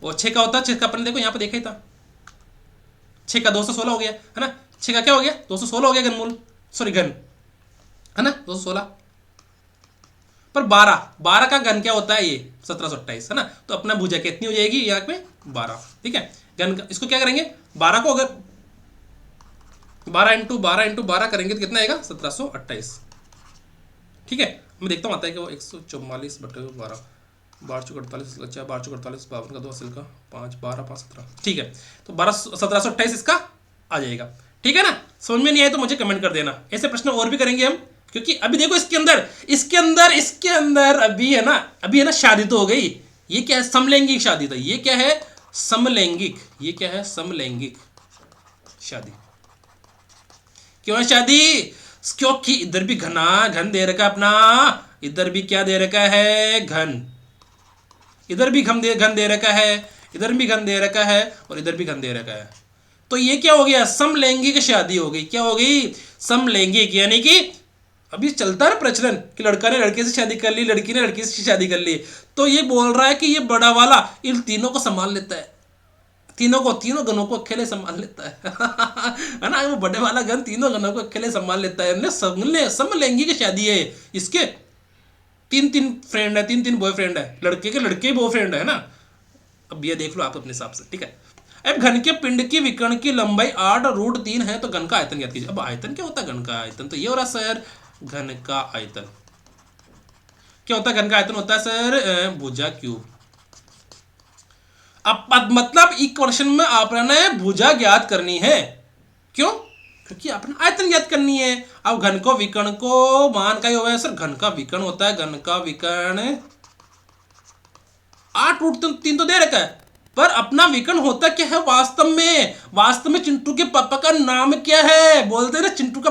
और 6 का होता है 6 का अपने देखो यहाँ पे देखा ही था, 6 का 216 हो गया, है ना। 6 का क्या हो गया 216 हो गया घनमूल, सॉरी घन, है ना 216। पर 12 का घन क्या होता है ये 1728, है ना। तो अपना भुजा कितनी हो जाएगी यहाँ पे 12, ठीक है। घन का इसको क्या करेंगे 12 को अगर 12 करेंगे तो कितना आएगा 1728, ठीक है। मैं देखता हूँ आता है कि वो 144 बटे 12, 12 अच्छा 12 52 का 2 हासिल का 5 12 5 17, ठीक है। तो 1728 इसका आ जाएगा, ठीक है ना। समझ में नहीं आए तो मुझे कमेंट कर देना, ऐसे प्रश्न और भी करेंगे हम, क्योंकि अभी देखो इसके अंदर अभी है ना शादी तो हो गई, ये क्या है समलैंगिक शादी था, ये क्या है समलैंगिक शादी। क्यों है शादी, क्योंकि इधर भी घन दे रखा अपना, इधर भी क्या दे रखा है घन, इधर भी घन दे रखा है, इधर भी घन दे रखा है, और इधर भी घन दे रखा है। तो ये क्या हो गया समलैंगिक शादी हो गई, क्या हो गई समलैंगिक, यानी कि अभी चलता है प्रचलन कि लड़का ने लड़के से शादी कर ली, लड़की ने लड़की से शादी कर ली, तो ये बोल रहा है कि ये बड़ा वाला इन तीनों को संभाल लेता है, तीनों गनों को अकेले संभाल लेता है ना। वो बड़े वाला गन तीनों गनों को अकेले संभाल लेता है, समलैंगिक शादी है इसके, 3 फ्रेंड है, 3 बॉयफ्रेंड है, लड़के के लड़के बॉयफ्रेंड है ना। अब ये देख लो आप अपने हिसाब से, ठीक है। अब घन के पिंड की विकर्ण की लंबाई 8√3 है, तो घन का आयतन ज्ञात कीजिए। अब आयतन क्या होता है घन का आयतन, तो ये हो रहा सर घन का आयतन क्या होता है, घन का आयतन होता है सर भुजा क्यूब। अब मतलब एक क्वेश्चन में आपने भुजा ज्ञात करनी है, क्यों, क्योंकि आपने आयतन ज्ञात करनी है। अब घन को विकर्ण को मान का ही होगा सर, घन का विकर्ण होता है, घन का विकर्ण 8√3 तो दे रखा है, पर अपना विकर्ण होता क्या है वास्तव में चिंटू के पापा का नाम क्या है, बोलते हैं ना चिंटू का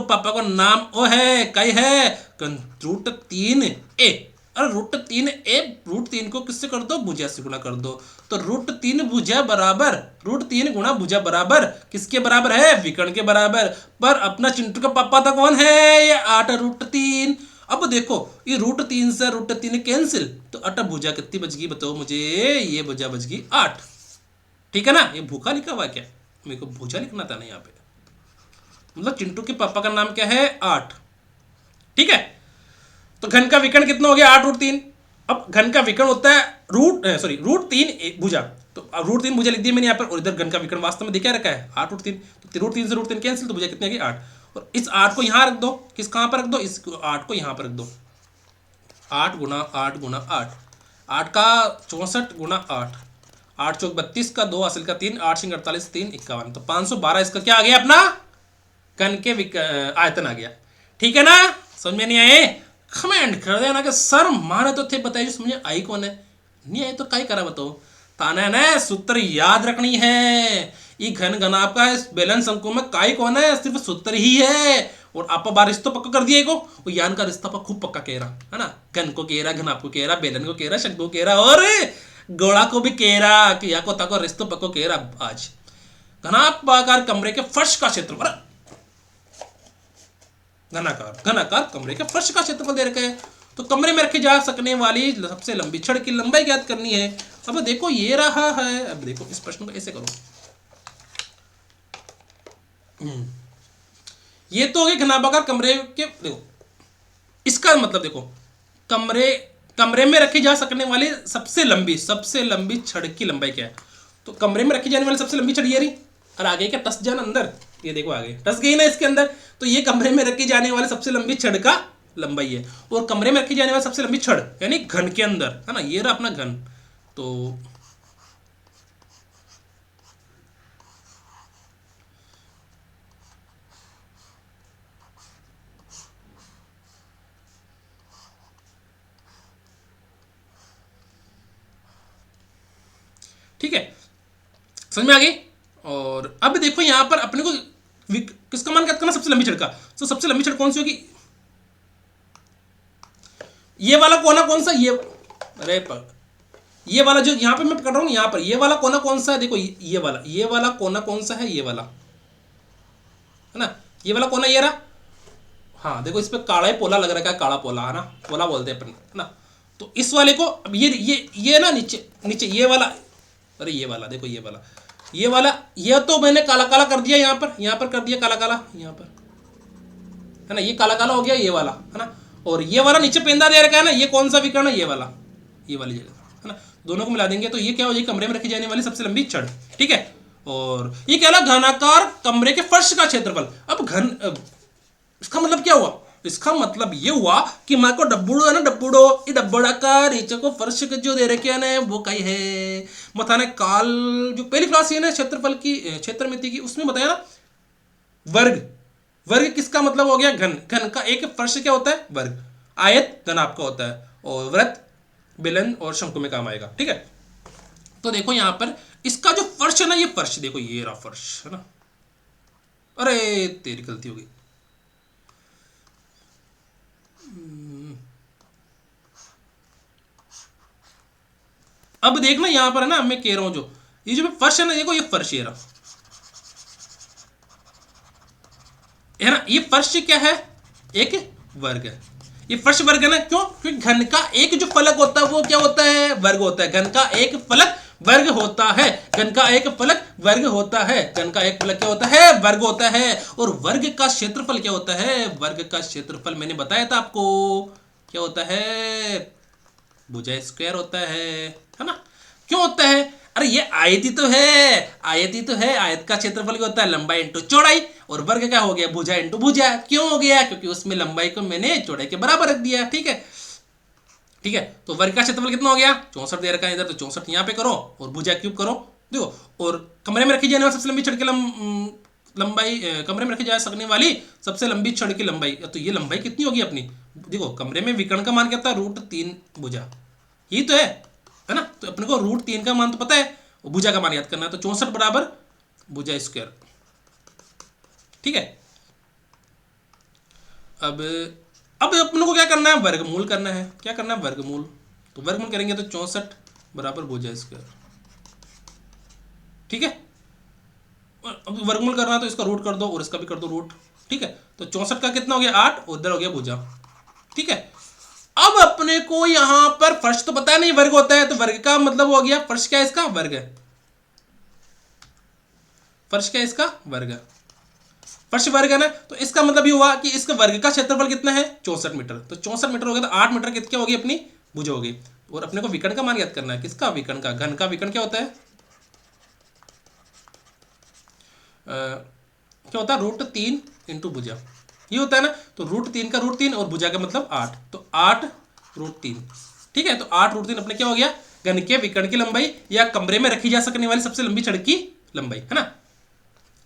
पापा का नाम वो है कई है √3a। अरे √3 को किससे कर दो भुजा से गुणा कर दो, तो √3 भुजा बराबर √3 गुणा भुजा बराबर किसके बराबर है विकर्ण के बराबर। पर अपना चिंटू का पापा था कौन है ये 8√3। अब देखो ये √3 से √3 कैंसिल, तो 8 भुजा कितनी बच गई बताओ मुझे, ये भुजा बच गई 8, ठीक है ना। ये भूखा लिखा हुआ क्या, मेरे को भुजा लिखना था ना यहाँ पे, मतलब चिंटू के पापा का नाम क्या है 8, ठीक है। तो घन का विकर्ण कितना हो गया 8√3। अब घन का विकर्ण होता है √3 भुजा, तो √3 भुजा लिख दी मैंने यहाँ पर, और इधर घन का विकर्ण वास्तव में दिखा रखा है 8√3, तो √3 से √3 कैंसिल, तो भुजा कितनी आ गई 8। और इस 8 को यहाँ रख दो, किस कहाँ पर रख दो, इस 8 को यहाँ पर रख दो, 8 गुना 8 गुना 8, 8 का 64 गुना 8, 8 चौक 32 का 2 हासिल का 3, 8 सिंह 48 3 51, तो 512 इसका क्या आ गया अपना घन के आयतन आ गया, ठीक है ना। समझ में नहीं आए कमेंट कर देना कि सर माने तो थे बताइए समझे आई कौन है, नहीं आई तो कई करा बताओ। ताने ने सूत्र याद रखनी है, ये घन घनाप का बैलेंस अंकों में काई कौन है, सिर्फ सूत्र ही है। और आप बार रिश्ता पक्का कर दिए को, वो यान का रिश्ता पर खूब पक्का कह रहा है ना, घन को कह रहा, घनाप को कह रहा, बेलन को कह रहा, शंख को कह रहा, और गोड़ा को भी कह रहा कि या को ताको रिश्तो पक्को कह रहा। आज घनाकार कमरे के फर्श का क्षेत्रफल, घनाकार कमरे के फर्श का क्षेत्रफल दे रखा है, तो कमरे में रखी जा सकने वाली सबसे लंबी छड़ की लंबाई ज्ञात करनी है। अब देखो ये रहा है, अब देखो इस प्रश्न को ऐसे करो, ये तो हो गई घनाभागार कमरे के, देखो इसका मतलब देखो कमरे में रखी जा सकने वाली सबसे लंबी छड़ की लंबाई क्या है, तो कमरे में रखी जाने वाली सबसे लंबी छड़ ये रही, और आगे क्या टस जाना अंदर, ये देखो आगे टस गई ना इसके अंदर, तो ये कमरे में रखी जाने वाली सबसे लंबी छड़ का लंबाई है। और कमरे में रखी जाने वाली सबसे लंबी छड़ यानी घन के अंदर है ना, ये रहा अपना घन, तो ठीक है समझ में आ गई। और अब देखो यहां पर अपने को किसका मान ज्ञात करना, सबसे लंबी छड़ का, तो सबसे लंबी छड़ कौन सी होगी, ये वाला कोना कौन सा, ये अरे ये वाला जो यहां पे मैं पकड़ रहा हूं, यहां पर ये वाला कोना कौन सा है, देखो ये वाला कोना कौन सा है, ये वाला है ना, ये वाला कोना ये रहा, हाँ देखो इस पे काला ही पोला लग रहा है, काला पोला है ना, पोला बोलते हैं अपन, है ना। तो इस वाले को अब ये ना नीचे नीचे ये वाला, अरे ये वाला देखो, ये वाला ये तो मैंने काला काला कर दिया, यहाँ पर कर दिया काला काला, यहाँ पर है ना, ये काला काला हो गया ये वाला, है ना। और ये वाला नीचे पेंदा दे रखा है ना, ये कौन सा विकर्ण है, ये वाली जगह, है ना। दोनों को मिला देंगे तो ये क्या हो जाएगी, कमरे में रखी जाने वाली सबसे लंबी छड़, ठीक है। और ये क्या घनाकार कमरे के फर्श का क्षेत्रफल। अब इसका मतलब क्या हुआ, इसका मतलब ये हुआ कि माँ को डब्बुड़ो है ना, ये डब्बड़ा का नीचे को फर्श के जो दे रखे है वो कई है बताने काल, जो पहली क्लास है ना क्षेत्रफल की, क्षेत्रमिति की, उसमें बताया ना वर्ग किसका मतलब हो गया, घन का एक फर्श क्या होता है, वर्ग। आयत घन आपका होता है, और वृत्त बेलन और शंकु में काम आएगा, ठीक है। तो देखो यहां पर इसका जो फर्श है ना, ये फर्श देखो, ये रहा फर्श, है ना। अरे तेरी गलती हो गई, अब देखना यहां पर है ना, मैं कह रहा हूं जो ये जो फर्श है ना, देखो ये फर्श ये रहा, है ना। ये फर्श क्या है, एक वर्ग है, ये फर्श वर्ग है ना। क्यों, क्योंकि घन का एक जो फलक होता है वो क्या होता है, वर्ग होता है। घन का एक फलक वर्ग होता है, घन का एक फलक वर्ग होता है, घन का एक फलक क्या होता है, वर्ग होता है। और वर्ग का क्षेत्रफल क्या होता है, वर्ग का क्षेत्रफल मैंने बताया था आपको क्या होता है, भुजा स्क्वायर होता है ना। क्यों होता है, अरे ये आयती तो है, आयत का क्षेत्रफल क्या होता है, लंबाई इंटू चौड़ाई, और वर्ग क्या हो गया, भुजा इंटू भुजा। क्यों हो गया, क्योंकि उसमें लंबाई को मैंने चौड़ाई के बराबर रख दिया, ठीक है। तो वर्ग का क्षेत्रफल कितना हो गया, 64 दे रखा है इधर, तो 64 यहाँ पे करो और भुजा क्यूब करो, देखो। और कमरे में रखी जाने वाली सबसे लंबी छड़ की लंबाई, कमरे में रखी जा सकने वाली सबसे लंबी छड़ की लंबाई, तो ये लंबाई कितनी होगी अपनी, देखो कमरे में विकर्ण का मान क्या था, √3 भुजा, यही तो है ना। तो अपने को √3 का मान तो पता है, भुजा का मान याद करना है, तो 64 बराबर भुजा स्क्वायर, ठीक है। अब अपने को क्या करना है, वर्गमूल करना है। क्या करना है, वर्गमूल। तो वर्गमूल करेंगे तो 64 बराबर भुजा स्क्वायर, ठीक है। अब वर्गमूल करना है तो इसका रूट कर दो और इसका भी कर दो रूट, ठीक है। तो 64 का कितना हो गया 8, उधर हो गया भुजा, ठीक है। अब अपने को यहां पर फर्श तो पता नहीं वर्ग होता है, तो वर्ग का मतलब हो गया, फर्श क्या है इसका, वर्ग है। फर्श क्या है इसका, वर्ग है, फर्श वर्ग है ना। तो इसका मतलब ये हुआ कि इसका वर्ग का क्षेत्रफल कितना है, 64 मीटर। तो 64 मीटर हो गया, तो 8 मीटर कितनी होगी अपनी भुजा होगी। और अपने को विकर्ण का मान याद करना है, किसका, विकर्ण का। घन का विकर्ण क्या होता है, क्या होता है, √3 इंटू भुजा, ये होता है ना। तो √3 का √3 और भुजा का मतलब 8, तो 8 √3, ठीक है। तो 8 √3 अपने क्या हो गया, घन के विकर्ण की लंबाई या कमरे में रखी जा सकने वाली सबसे लंबी छड़ की लंबाई, है ना।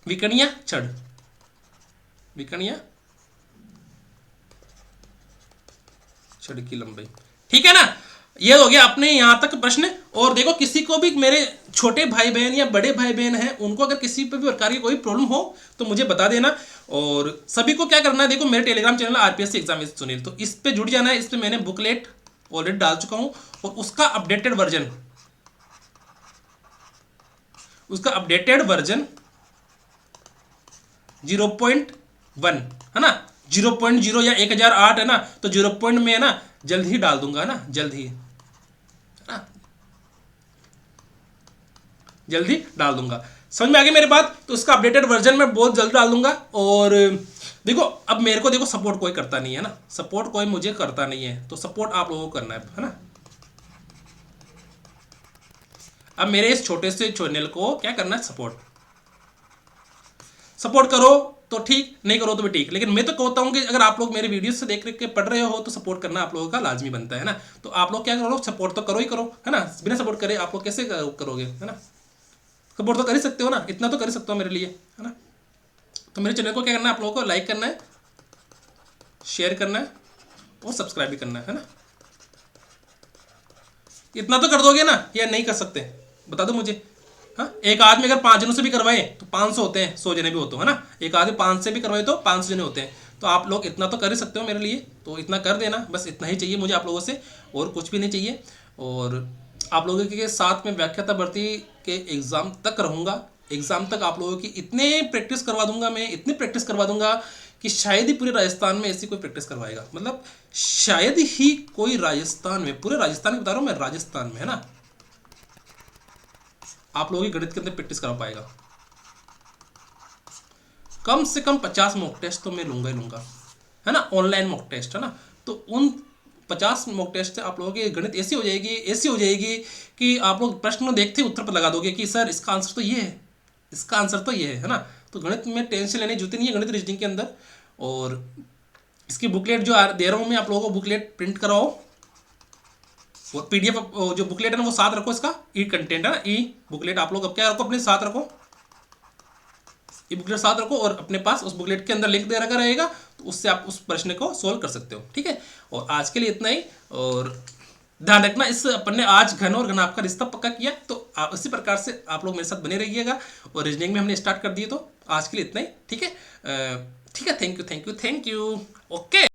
विकर्ण या छड़, विकर्ण या छड़ की लंबाई, ठीक है ना। ये हो गया अपने यहां तक प्रश्न। और देखो किसी को भी, मेरे छोटे भाई बहन या बड़े भाई बहन हैं, उनको अगर किसी पे भी प्रकार की कोई प्रॉब्लम हो तो मुझे बता देना। और सभी को क्या करना है, देखो मेरे Telegram channel RPSC exam with Sunil, तो इस पे जुड़ जाना है। इस पे मैंने बुकलेट ऑलरेडी डाल चुका हूं, और उसका अपडेटेड वर्जन 0.1 है ना, 0.0 या 1008 है ना, तो 0 में है ना जल्द ही डाल दूंगा ना, जल्द ही डाल दूंगा। समझ में आ गई मेरी बात। तो उसका अपडेटेड वर्जन मैं बहुत जल्द डाल दूंगा। और देखो अब मेरे को देखो सपोर्ट कोई करता नहीं है ना, सपोर्ट कोई मुझे करता नहीं है, तो सपोर्ट आप लोगों को करना है ना। अब मेरे इस छोटे से चैनल को क्या करना है, सपोर्ट करो तो ठीक, नहीं करो तो भी ठीक। लेकिन मैं तो कहता हूं कि अगर आप लोग मेरे वीडियो से देख के पढ़ रहे हो तो सपोर्ट करना आप लोगों का लाजमी बनता है ना। तो आप लोग क्या करो, सपोर्ट तो करो ही करो, है ना। बिना सपोर्ट करे आप लोग कैसे करोगे, है ना। सपोर्ट तो कर ही सकते हो ना, इतना तो कर ही सकते हो मेरे लिए, है ना। तो मेरे चैनल को क्या करना है, आप लोगों को लाइक करना है, शेयर करना है और सब्सक्राइब भी करना है ना। इतना तो कर दोगे ना, या नहीं कर सकते, बता दो मुझे। हाँ, एक आदमी अगर 5 जनों से भी करवाए तो 500 होते हैं, 100 जने भी होते हो, है ना। एक आदमी 5 से भी करवाए तो 500 जने होते हैं। तो आप लोग इतना तो कर ही सकते हो मेरे लिए, तो इतना कर देना, बस इतना ही चाहिए मुझे आप लोगों से, और कुछ भी नहीं चाहिए। और आप लोगों के साथ में व्याख्याता भर्ती के एग्ज़ाम तक रहूँगा। एग्ज़ाम तक आप लोगों की इतने प्रैक्टिस करवा दूंगा मैं, इतनी प्रैक्टिस करवा दूंगा कि शायद ही पूरे राजस्थान में ऐसी कोई प्रैक्टिस करवाएगा, मतलब शायद ही कोई राजस्थान में, पूरे राजस्थान में बता रहा हूँ मैं, राजस्थान में है ना, आप लोगों की गणित के अंदर प्रैक्टिस करा पाएगा। कम से कम 50 मॉक टेस्ट तो मैं लूंगा ही लूंगा, है ना, ऑनलाइन मॉक टेस्ट, है ना। तो उन 50 मॉक टेस्ट से आप लोगों की गणित ऐसी हो जाएगी कि आप लोग प्रश्न देखते ही उत्तर पर लगा दोगे कि सर इसका आंसर तो ये है, इसका आंसर तो ये है ना। तो गणित में टेंशन लेने की जरूरत नहीं है गणित रीजनिंग के अंदर। और इसकी बुकलेट जो दे रहा हूँ मैं आप लोगों को, बुकलेट प्रिंट कराओ और पीडीएफ जो बुकलेट है ना वो साथ रखो, इसका ई कंटेंट है ना, ई बुकलेट आप लोग अब क्या रखो, अपने साथ रखो, ये बुकलेट साथ रखो और अपने पास उस बुकलेट के अंदर लिंक दे रखा रहेगा, तो उससे आप उस प्रश्न को सोल्व कर सकते हो, ठीक है। और आज के लिए इतना ही। और ध्यान रखना, इस अपन ने आज घन और घनाभ का रिश्ता पक्का किया, तो इसी प्रकार से आप लोग मेरे साथ बने रहिएगा। और रीजनिंग में हमने स्टार्ट कर दिए, तो आज के लिए इतना ही, ठीक है। ठीक है, thank you, thank you, thank you, okay.